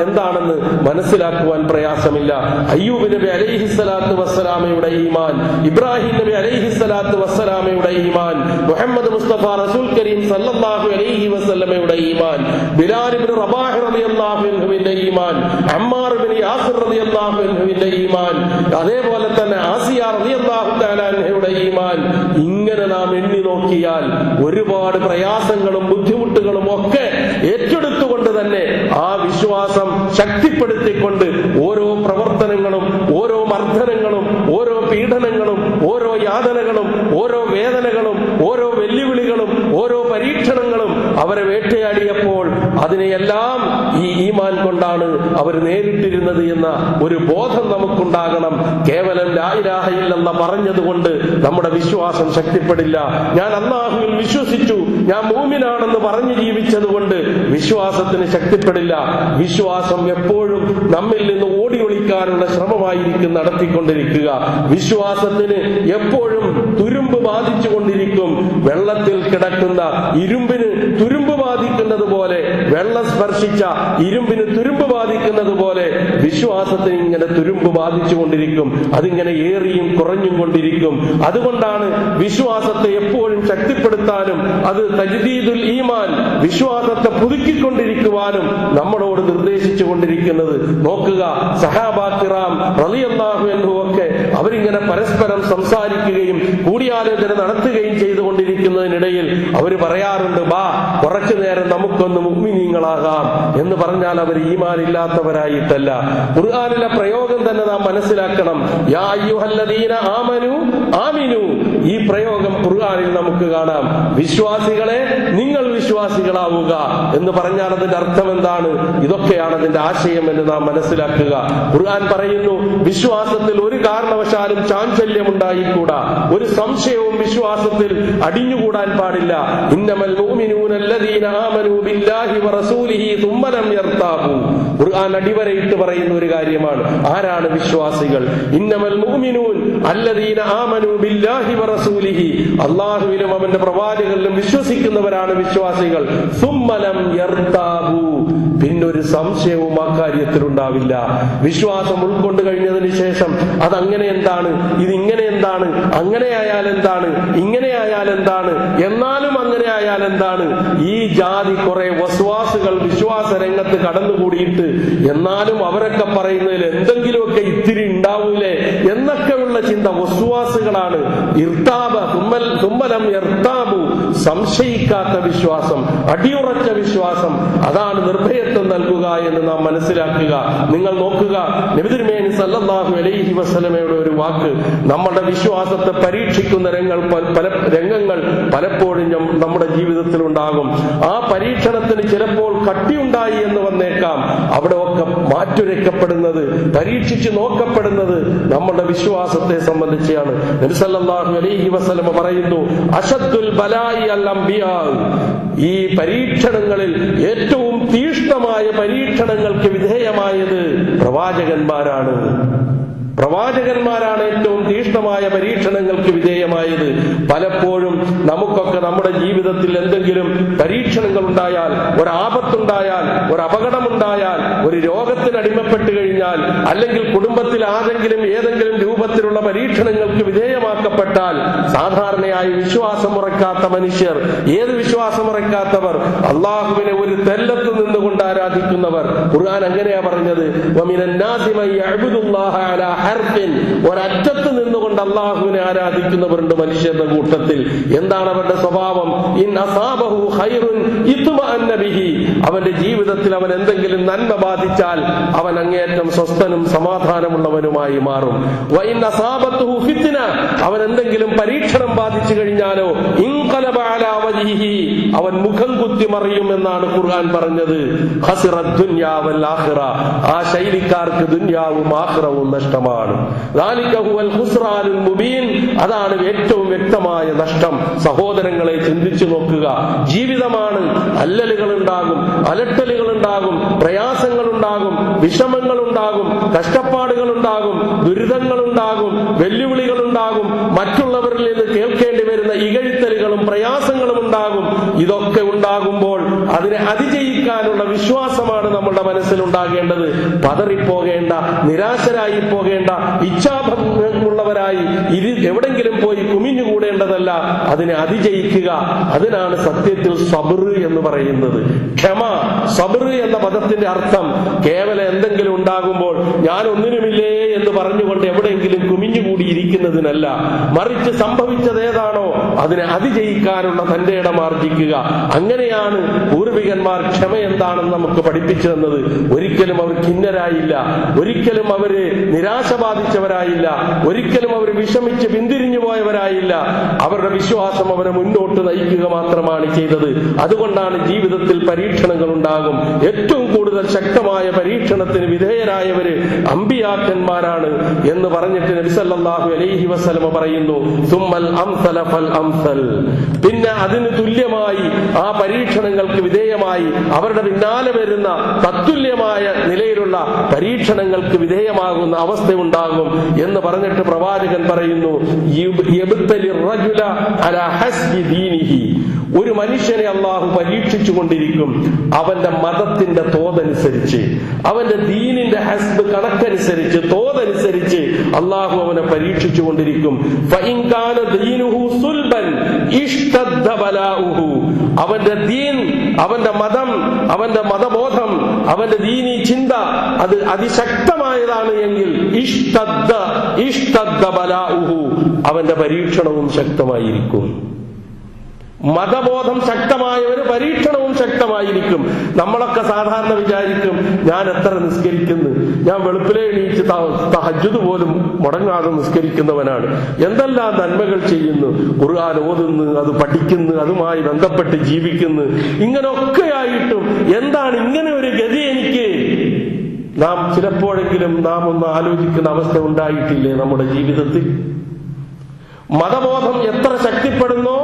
എന്താണെന്ന് മനസ്സിലാക്കുവാൻ പ്രയാസമില്ല. അയ്യൂബ് നബി അലൈഹിസ്സലാത്തു വസ്സലാമയുടെ ഈമാൻ, ഇബ്രാഹിം നബി അലൈഹിസ്സലാത്തു വസ്സലാമയുടെ ഈമാൻ, മുഹമ്മദ് മുസ്തഫ റസൂൽ കരീം സല്ലല്ലാഹു അലൈഹി വസല്ലമയുടെ ഈമാൻ, ബിലാൽ ഇബ്നു റബാഹ് റളിയല്ലാഹു അൻഹുവിന്റെ ഈമാൻ, അമ്മാർ ഇബ്നു യാസിർ റളിയല്ലാഹു അൻഹുവിന്റെ ഈമാൻ, അതേപോലെ തന്നെ ആസിയ റളിയല്ലാഹു തആല അൻഹയുടെ ഈമാൻ, ഇങ്ങനെ നാം എണ്ണി നോക്കിയാൽ ഒരുപാട് പ്രയാസങ്ങളും ബുദ്ധിമുട്ടുകളും ഒക്കെ ഏറ്റെടുത്തുകൊണ്ട് തന്നെ ആ വിശ്വാസം ശക്തിപ്പെടുത്തിക്കൊണ്ട് ഓരോ പ്രവർത്തനങ്ങളും ഓരോ മർദ്ദനങ്ങളും ഓരോ പീഡനങ്ങളും ഓരോ യാതനകളും ഓരോ വേദനകളും ഓരോ വെല്ലുവിളികളും ഓരോ പരീക്ഷണങ്ങളും അവരെ വേട്ടയാടിയപ്പോൾ അതിനെയെല്ലാം ഈ ഈമാൻ കൊണ്ടാണ് അവർ നേരിട്ടിരുന്നത് എന്ന ഒരു ബോധം നമുക്കുണ്ടാകണം. കേവലം ലാ ഇലാഹ ഇല്ലല്ലാഹ് പറഞ്ഞതുകൊണ്ട് നമ്മുടെ വിശ്വാസം ശക്തിപ്പെടില്ല. ഞാൻ അല്ലാഹുവിൽ വിശ്വസിച്ചു, ഞാൻ മുഅ്മിനാണെന്ന് പറഞ്ഞു ജീവിച്ചതുകൊണ്ട് വിശ്വാസത്തിന് ശക്തിപ്പെടില്ല. വിശ്വാസം എപ്പോഴും നമ്മിൽ നിന്ന് ഓടി ഒളിക്കാനുള്ള ശ്രമമായിരിക്കും നടത്തിക്കൊണ്ടിരിക്കുക. വിശ്വാസത്തിന് എപ്പോഴും തുരുമ്പ് ബാധിച്ചുകൊണ്ടിരിക്കും. വെള്ളത്തിൽ കിടക്കുന്ന ഇരുമ്പിന് തുരുമ്പ് ബാധിക്കുന്നത് പോലെ, വെള്ളം സ്പർശിച്ച ഇരുമ്പിന് തുരുമ്പ് ബാധിക്കുന്നത് പോലെ വിശ്വാസത്തിന് ഇങ്ങനെ തുരുമ്പ് ബാധിച്ചുകൊണ്ടിരിക്കും. അതിങ്ങനെ ഏറിയും കുറഞ്ഞും കൊണ്ടിരിക്കും. അതുകൊണ്ടാണ് വിശ്വാസത്തെ എപ്പോഴും ശക്തിപ്പെടുത്താനും അത് തജ്ദീദുൽ ഈമാൻ, വിശ്വാസത്തെ പുതുക്കിക്കൊണ്ടിരിക്കുവാനും നമ്മളോട് നിർദ്ദേശിച്ചു കൊണ്ടിരിക്കുന്നത്. നോക്കുക, സഹാബാ കിറാം റളിയല്ലാഹു അൻഹു ഒക്കെ അവരിങ്ങനെ പരസ്പരം സംസാരിക്കുകയും കൂടിയാലോചന നടത്തുകയും ചെയ്തുകൊണ്ടിരിക്കുന്നതിനിടയിൽ അവർ പറയാറുണ്ട്, ബാ കുറച്ചു നേരം നമുക്കൊന്ന് മുഅ്മിനീങ്ങളാകാം എന്ന് പറഞ്ഞാൽ അവർ ഈമാൻ ഇല്ലാത്തവരായിട്ടല്ല. ഖുർആനിലെ പ്രയോഗം തന്നെ നാം മനസ്സിലാക്കണം. യാ അയ്യുഹല്ലദീന ആമനു ആമിനു, ഈ പ്രയോഗം ഖുർആനിൽ നമുക്ക് കാണാം. വിശ്വാസികളെ നിങ്ങൾ വിശ്വാസികളാവുക എന്ന് പറഞ്ഞാൽ അതിന്റെ അർത്ഥം എന്താണ്? ഇതൊക്കെയാണ് അതിന്റെ ആശയം എന്ന് നാം മനസ്സിലാക്കുക. ഖുർആൻ പറയുന്നു, വിശ്വാസത്തിൽ ഒരു കാരണവശാലും ചാഞ്ചല്യം ഉണ്ടായിക്കൂടാ, ഒരു സംശയവും വിശ്വാസത്തിൽ അടിഞ്ഞുകൂടാൻ പാടില്ല. ഇന്നമൽ മുഅ്മിനൂന അല്ലദീന ആമനൂ ബില്ലാഹി വറസൂലിഹി തുമ്മ ലം യർതാബു. ഖുർആൻ അടിവരയിട്ട് പറയുന്ന ഒരു കാര്യമാണ്. ആരാണ് വിശ്വാസികൾ? ഇന്നമൽ മുഅ്മിനൂൻ അല്ലദീന ആമനൂ ബില്ലാഹി വറസൂലിഹി, അല്ലാഹുവിലും അവന്റെ പ്രവാചകരിലും വിശ്വസിക്കുന്നവരാണ് വിശ്വാസികൾ. തുമ്മ ലം യർതാബു, പിന്നൊരു സംശയവും ആ കാര്യത്തിൽ ഉണ്ടാവില്ല. വിശ്വാസം ഉൾക്കൊണ്ട് കഴിഞ്ഞതിന് ശേഷം അതങ്ങനെ എന്താണ്, ഇതിങ്ങനെ എന്താണ്, അങ്ങനെ ആയാൽ എന്താണ്, ഇങ്ങനെ ആയാൽ എന്താണ്, എന്നാലും അങ്ങനെ ആയാൽ എന്താണ്, ഈ ജാതി കുറെ വസ്വാസുകൾ വിശ്വാസ രംഗത്ത് കടന്നുകൂടിയിട്ട് എന്നാലും അവരൊക്കെ പറയുന്നതിൽ എന്തെങ്കിലുമൊക്കെ ഇത്തിരി ഉണ്ടാവൂലേ എന്നൊക്കെയുള്ള ചിന്ത വസ്വാസുകളാണ്. ഇർതാബ് തുമ്മലം ഇർതാബു, സംശയിക്കാത്ത വിശ്വാസം, അടിയുറച്ച വിശ്വാസം, അതാണ് നിർഭയത്വം നൽകുക എന്ന് നാം മനസ്സിലാക്കുക. നിങ്ങൾ നോക്കുക, നബി തിരുമേനി സല്ലല്ലാഹു അലൈഹി വസല്ലമയുടെ ഒരു വാക്ക് നമ്മുടെ വിശ്വാസത്തെ പരീക്ഷിക്കുന്ന രംഗങ്ങൾ പലപ്പോഴും നമ്മുടെ ജീവിതത്തിൽ ഉണ്ടാകും. ആ പരീക്ഷണത്തിന് ചിലപ്പോൾ കട്ടിയുണ്ടായി എന്ന് വന്നേക്കാം. അവിടെ ഒക്കെ മാറ്റുരയ്ക്കപ്പെടുന്നത്, പരീക്ഷിച്ച് നോക്കപ്പെടുന്നത് നമ്മുടെ വിശ്വാസത്തെ സംബന്ധിച്ചാണ്. നബി സല്ലല്ലാഹു അലൈഹി വസല്ലമ പറയുന്നു, അശദ്ദുൽ ബലായി അൽ അംബിയാ, ഈ പരീക്ഷണങ്ങളിൽ ഏറ്റവും തീഷ്ണമായ പരീക്ഷണങ്ങൾക്ക് വിധേയമായത് പ്രവാചകന്മാരാണ്. പ്രവാചകന്മാരാണ് ഏറ്റവും തീഷ്ണമായ പരീക്ഷണങ്ങൾക്ക് വിധേയമായത്. പലപ്പോഴും നമുക്കൊക്കെ നമ്മുടെ ജീവിതത്തിൽ എന്തെങ്കിലും പരീക്ഷണങ്ങൾ ഉണ്ടായാൽ, ഒരാപത്തുണ്ടായാൽ, ഒരു അപകടമുണ്ടായാൽ, ഒരു രോഗത്തിന് അടിമപ്പെട്ട് കഴിഞ്ഞാൽ കഴിഞ്ഞാൽ, അല്ലെങ്കിൽ കുടുംബത്തിൽ ആരെങ്കിലും ഏതെങ്കിലും രൂപത്തിലുള്ള പരീക്ഷണങ്ങൾക്ക് വിധേയമാക്കപ്പെട്ടാൽ, സാധാരണയായി വിശ്വാസമുറക്കാത്ത മനുഷ്യർ, ഏത് വിശ്വാസമുറക്കാത്തവർ? അള്ളാഹുവിനെ ഒരു തെല്ലത്ത് നിന്നുകൊണ്ട് ആരാധിക്കുന്നവർ. ഖുർആൻ അങ്ങനെയാ പറഞ്ഞത്, ഒരറ്റത്ത് നിന്നുകൊണ്ട് അള്ളാഹുവിനെ ആരാധിക്കുന്നവരുണ്ട് മനുഷ്യരുടെ കൂട്ടത്തിൽ. എന്താണ് അവരുടെ സ്വഭാവം? ഇൻ അസാബഹു ഖൈറുൻ ഇത്മഅന്ന ബിഹി, അവന്റെ ജീവിതത്തിൽ അവൻ എന്തെങ്കിലും നന്മ ബാധിച്ചാൽ അവൻ അങ്ങേയറ്റം സ്വസ്ഥനും സമാധാനമുള്ളവനുമായി മാറും. വഇൻ അസാബത്തുഹു ഫിത്ന, അവൻ എന്തെങ്കിലും പരീക്ഷണം ബാധിച്ചു കഴിഞ്ഞാലോ ഇൻഖലബ അലാ വജ്ഹിഹി, അവൻ മുഖം കുത്തി മറിയും എന്നാണ് ഖുർആൻ പറഞ്ഞത്. ഖസിറദ് ദുനിയാ വൽ ആഖിറ, ആ ശൈലിക്കാർക്ക് ദുനിയാവും ആഖിറവും നഷ്ടമാണ്. ദാലിക ഹുവൽ ഖുസ്റാനുൽ മുബീൻ, അതാണ് ഏറ്റവും വ്യക്തമായ നഷ്ടം. സഹോദരങ്ങളെ, ചിന്തിച്ചു നോക്കുക. ജീവിതമാണ്. അല്ലലുകൾ ഉണ്ടാകും, അലട്ടലുകൾ ഉണ്ടാകും, പ്രയാസങ്ങൾ ഉണ്ടാകും, വിഷമങ്ങൾ ഉണ്ടാകും, കഷ്ടപ്പാടുകൾ ഉണ്ടാകും, ദുരിതങ്ങൾ ഉണ്ടാകും, വെല്ലുവിളികൾ ഉണ്ടാകും, മറ്റുള്ളവരിൽ നിന്ന് കേൾക്കേണ്ടി വരുന്ന ഇകഴ്ത്തലുകളും പ്രയാസങ്ങളും ഉണ്ടാകും. ഇതൊക്കെ ഉണ്ടാകുമ്പോൾ അതിനെ അതിജയിക്കാനുള്ള വിശ്വാസമാണ് നമ്മുടെ മനസ്സിലുണ്ടാകേണ്ടത്. പതറിപ്പോകേണ്ട, നിരാശരായി പോകേണ്ട, ഇച്ഛാഭംഗമുള്ളവരായി എവിടെങ്കിലും പോയി കുമിഞ്ഞുകൂടേണ്ടതല്ല. അതിനെ അതിജയിക്കുക. അതിനാണ് സത്യത്തിൽ സബ്ർ എന്ന് പറയുന്നത്. ക്ഷമ. സബ്ർ എന്ന പദത്തിന്റെ അർത്ഥം കേവലം എന്തെങ്കിലും ഉണ്ടാകുമ്പോൾ ഞാൻ ഒന്നിനുമില്ലേ എന്ന് പറഞ്ഞുകൊണ്ട് എവിടെയെങ്കിലും കുമിഞ്ഞുകൂടിയിരിക്കുന്നതിനല്ല, മറിച്ച് സംഭവിച്ചത് ഏതാണോ അതിനെ അതിജയിക്കാനുള്ള തന്റെ ഇടം ആർജിക്കുക. അങ്ങനെയാണ് പൂർവികന്മാർ ക്ഷമ എന്താണെന്ന് നമുക്ക് പഠിപ്പിച്ചു തന്നത്. ഒരിക്കലും അവർ ഖിന്നരായില്ല, ഒരിക്കലും അവര് നിരാശ ബാധിച്ചവരായില്ല, ഒരിക്കലും അവർ വിഷമിച്ച് പിന്തിരിഞ്ഞു പോയവരായില്ല. അവരുടെ വിശ്വാസം അവരെ മുന്നോട്ട് നയിക്കുക മാത്രമാണ് ചെയ്തത്. അതുകൊണ്ടാണ് ജീവിതത്തിൽ പരീക്ഷണങ്ങൾ ഉണ്ടാകും. ഏറ്റവും കൂടുതൽ ശക്തമായ പരീക്ഷണത്തിന് വിധേയരായവര് അമ്പിയാക്കന്മാരാണ് എന്ന് പറഞ്ഞിട്ട് നബി സല്ലല്ലാഹു അലൈഹി വസല്ലം പറയുന്നു, സുമ്മൽ അംസല ഫൽ അംസൽ, പിന്നെ അതിന് തുല്യമായി ആ പരീക്ഷണങ്ങൾക്ക് വിധേയമായി അവരുടെ പിന്നാലെ വരുന്ന തത്തുല്യമായ നിലയിലുള്ള പരീക്ഷണങ്ങൾക്ക് വിധേയമാകുന്ന അവസ്ഥ ഉണ്ടാകും എന്ന് പറഞ്ഞിട്ട് പ്രവാചകൻ പറയുന്നു, യബ്തലി റജുല അലാ ഹസ്ബി ദീനിഹി, ഒരു മനുഷ്യനെ അള്ളാഹു പരീക്ഷിച്ചു കൊണ്ടിരിക്കും അവന്റെ മതത്തിന്റെ തോതനുസരിച്ച്, അവന്റെ ദീനിന്റെ ഹസ്ബ് കണക്കനുസരിച്ച്, തോതനുസരിച്ച് അള്ളാഹു അവനെ പരീക്ഷിച്ചു കൊണ്ടിരിക്കും. ഫഇൻ കാന ദീനുഹു സുൽബൻ ഇഷ്തദ്ദ ബലാഉഹു, അവന്റെ ദീൻ, അവന്റെ മതം, അവന്റെ മതബോധം, അവന്റെ ദീനി ചിന്ത അത് അതിശക്തമായതാണ് എങ്കിൽ ഇഷ്തദ്ദ ബലാഉഹു, അവന്റെ പരീക്ഷണവും ശക്തമായിരിക്കും. മതബോധം ശക്തമായവര് പരീക്ഷണവും ശക്തമായിരിക്കും. നമ്മളൊക്കെ സാധാരണ വിചാരിക്കും, ഞാൻ എത്ര നിസ്കരിക്കുന്നു, ഞാൻ വെളുപ്പിലെ എണീച്ച് തഹജ്ജുദ് പോലും മുടങ്ങാതെ നിസ്കരിക്കുന്നവനാണ്, എന്തെല്ലാം നന്മകൾ ചെയ്യുന്നു, ഖുർആൻ ഓതുന്നു, അത് പഠിക്കുന്നു, അതുമായി ബന്ധപ്പെട്ട് ജീവിക്കുന്നു. ഇങ്ങനെയൊക്കെയായിട്ടും എന്താണ് ഇങ്ങനെ ഒരു ഗതി എനിക്ക്? നാം ചിലപ്പോഴെങ്കിലും നാം ഒന്ന് ആലോചിക്കുന്ന അവസ്ഥ ഉണ്ടായിട്ടില്ലേ നമ്മുടെ ജീവിതത്തിൽ? മതബോധം എത്ര ശക്തിപ്പെടുന്നോ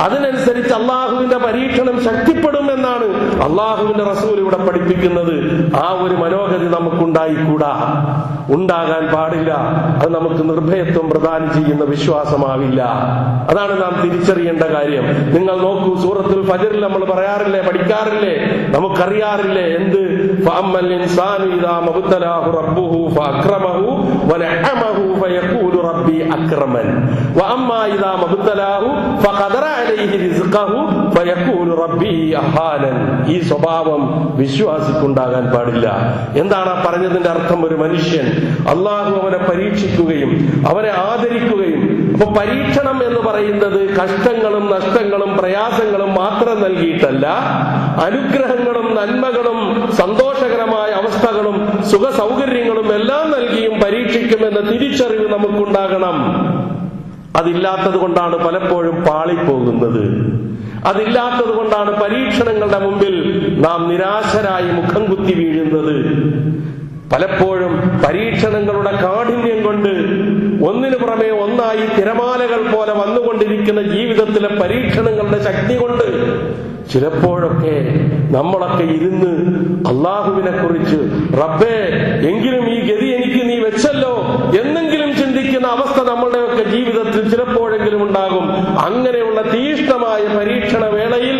അതിനനുസരിച്ച് അള്ളാഹുവിന്റെ പരീക്ഷണം ശക്തിപ്പെടും എന്നാണ് അള്ളാഹുവിന്റെ റസൂൽ ഇവിടെ പഠിപ്പിക്കുന്നത്. ആ ഒരു മനോഗതി നമുക്കുണ്ടായിക്കൂടാ, ഉണ്ടാകാൻ പാടില്ല. അത് നമുക്ക് നിർഭയത്വം പ്രദാനം ചെയ്യുന്ന വിശ്വാസമാവില്ല. അതാണ് നാം തിരിച്ചറിയേണ്ട കാര്യം. നിങ്ങൾ നോക്കൂ, സൂറത്തുൽ ഫജ്റിൽ നമ്മൾ പറയാറില്ലേ, പഠിക്കാറില്ലേ, നമുക്കറിയാറില്ലേ എന്ത്? ഫഅമ്മൽ ഇൻസാനു ഇദാ മബ്തലാഹു റബ്ബുഹു ഫഅക്രമഹു വനഅമഹു ഫയഖൂലു റബ്ബി അക്രമൻ വഅമ്മാ ഇദാ മബ്തലാഹു ഫഖദറ അലൈഹി റിസ്ഖഹു ഫയഖൂലു റബ്ബി അഹാനൻ. ഈ സ്വഭാവം വിശ്വാസിക്കുണ്ടാകാൻ പാടില്ല. എന്താണ് ആ പറഞ്ഞതിന്റെ അർത്ഥം? ഒരു മനുഷ്യൻ അള്ളാഹു അവനെ പരീക്ഷിക്കുകയും അവനെ ആദരിക്കുകയും, അപ്പൊ പരീക്ഷണം എന്ന് പറയുന്നത് കഷ്ടങ്ങളും നഷ്ടങ്ങളും പ്രയാസങ്ങളും മാത്രം നൽകിയിട്ടല്ല, അനുഗ്രഹങ്ങളും നന്മകളും സന്തോഷകരമായ അവസ്ഥകളും സുഖ സൗകര്യങ്ങളും എല്ലാം നൽകിയും പരീക്ഷിക്കുമെന്ന തിരിച്ചറിവ് നമുക്കുണ്ടാകണം. അതില്ലാത്തത് കൊണ്ടാണ് പലപ്പോഴും പാളിപ്പോകുന്നത്. അതില്ലാത്തത് കൊണ്ടാണ് പരീക്ഷണങ്ങളുടെ മുമ്പിൽ നാം നിരാശരായി മുഖം കുത്തി വീഴുന്നത്. പലപ്പോഴും പരീക്ഷണങ്ങളുടെ കാഠിന്യം കൊണ്ട് ഒന്നിനു പുറമെ ഒന്നായി തിരമാലകൾ പോലെ വന്നുകൊണ്ടിരിക്കുന്ന ജീവിതത്തിലെ പരീക്ഷണങ്ങളുടെ ശക്തി കൊണ്ട് ചിലപ്പോഴൊക്കെ നമ്മളൊക്കെ ഇരുന്ന് അള്ളാഹുവിനെ കുറിച്ച്, റബ്ബേ എങ്കിലും ഈ ഗതി എനിക്ക് നീ വെച്ചല്ലോ എന്നെങ്കിലും ചിന്തിക്കുന്ന അവസ്ഥ നമ്മളുടെയൊക്കെ ജീവിതത്തിൽ ചിലപ്പോഴെങ്കിലും ഉണ്ടാകും. അങ്ങനെയുള്ള തീഷ്ണമായ പരീക്ഷണ വേളയിൽ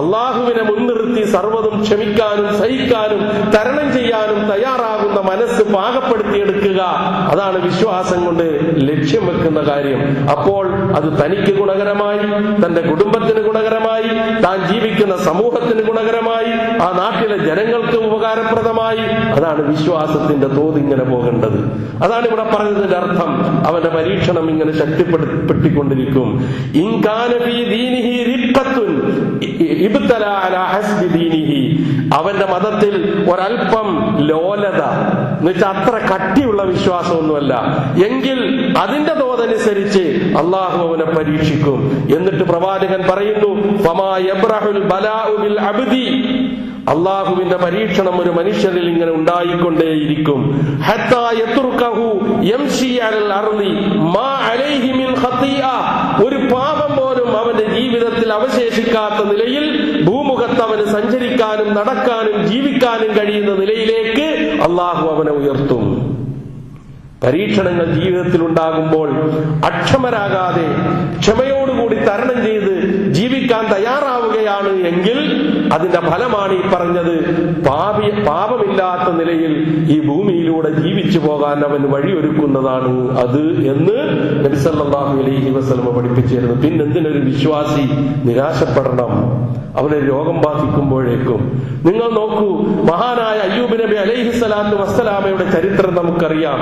അള്ളാഹുവിനെ മുൻനിർത്തി സർവ്വതും ക്ഷമിക്കാനും സഹിക്കാനും തരണം ചെയ്യാനും തയ്യാറാകുന്ന മനസ്സ് പാകപ്പെടുത്തിയെടുക്കുക, അതാണ് വിശ്വാസം കൊണ്ട് ലക്ഷ്യം വെക്കുന്ന കാര്യം. അപ്പോൾ അത് തനിക്ക് ഗുണകരമായി, തന്റെ കുടുംബത്തിന് ഗുണകരമായി, താൻ ജീവിക്കുന്ന സമൂഹത്തിന് ഗുണകരമായി, ആ നാട്ടിലെ ജനങ്ങൾക്ക് ഉപകാരപ്രദമായി. അതാണ് വിശ്വാസത്തിന്റെ തോത് ഇങ്ങനെ പോകേണ്ടത്. അതാണ് ഇവിടെ പറഞ്ഞതിന്റെ അർത്ഥം. അവന്റെ പരീക്ഷണം ഇങ്ങനെ ശക്തിപ്പെടുത്തിക്കൊണ്ടിരിക്കും. അവന്റെ മതത്തിൽ ഒരൽപ്പം ലോലത എന്ന് വെച്ചാൽ അത്ര കട്ടിയുള്ള വിശ്വാസമൊന്നുമല്ല എങ്കിൽ അതിന്റെ തോതനുസരിച്ച് അള്ളാഹു അവനെ പരീക്ഷിക്കും. എന്നിട്ട് പ്രവാചകൻ പറയുന്നു, അള്ളാഹുവിന്റെ പരീക്ഷണം ഒരു മനുഷ്യനിൽ ഇങ്ങനെ ഉണ്ടായിക്കൊണ്ടേയിരിക്കും. ഒരു പാപം പോലും അവന്റെ ജീവിതത്തിൽ അവശേഷിക്കാത്ത നിലയിൽ ഭൂമുഖത്ത് അവന് സഞ്ചരിക്കാനും നടക്കാനും ജീവിക്കാനും കഴിയുന്ന നിലയിലേക്ക് അള്ളാഹു അവനെ ഉയർത്തും. പരീക്ഷണങ്ങൾ ജീവിതത്തിൽ ഉണ്ടാകുമ്പോൾ അക്ഷമരാകാതെ ക്ഷമയോടുകൂടി തരണം ചെയ്ത് ജീവിക്കാൻ തയ്യാറാവുകയാണ് എങ്കിൽ അതിന്റെ ഫലമാണ് ഈ പറഞ്ഞത്. പാപമില്ലാത്ത നിലയിൽ ഈ ഭൂമിയിലൂടെ ജീവിച്ചു പോകാൻ അവൻ വഴിയൊരുക്കുന്നതാണ് അത് എന്ന് നബി സല്ലല്ലാഹു അലൈഹി വസല്ലം പഠിപ്പിച്ചിരുന്നു. പിന്നെന്തിനൊരു വിശ്വാസി നിരാശപ്പെടണം അവനെ രോഗം ബാധിക്കുമ്പോഴേക്കും? നിങ്ങൾ നോക്കൂ, മഹാനായ അയ്യൂബ് നബി അലൈഹിസ്സലാത്തു വസ്സലാമയുടെ ചരിത്രം നമുക്കറിയാം.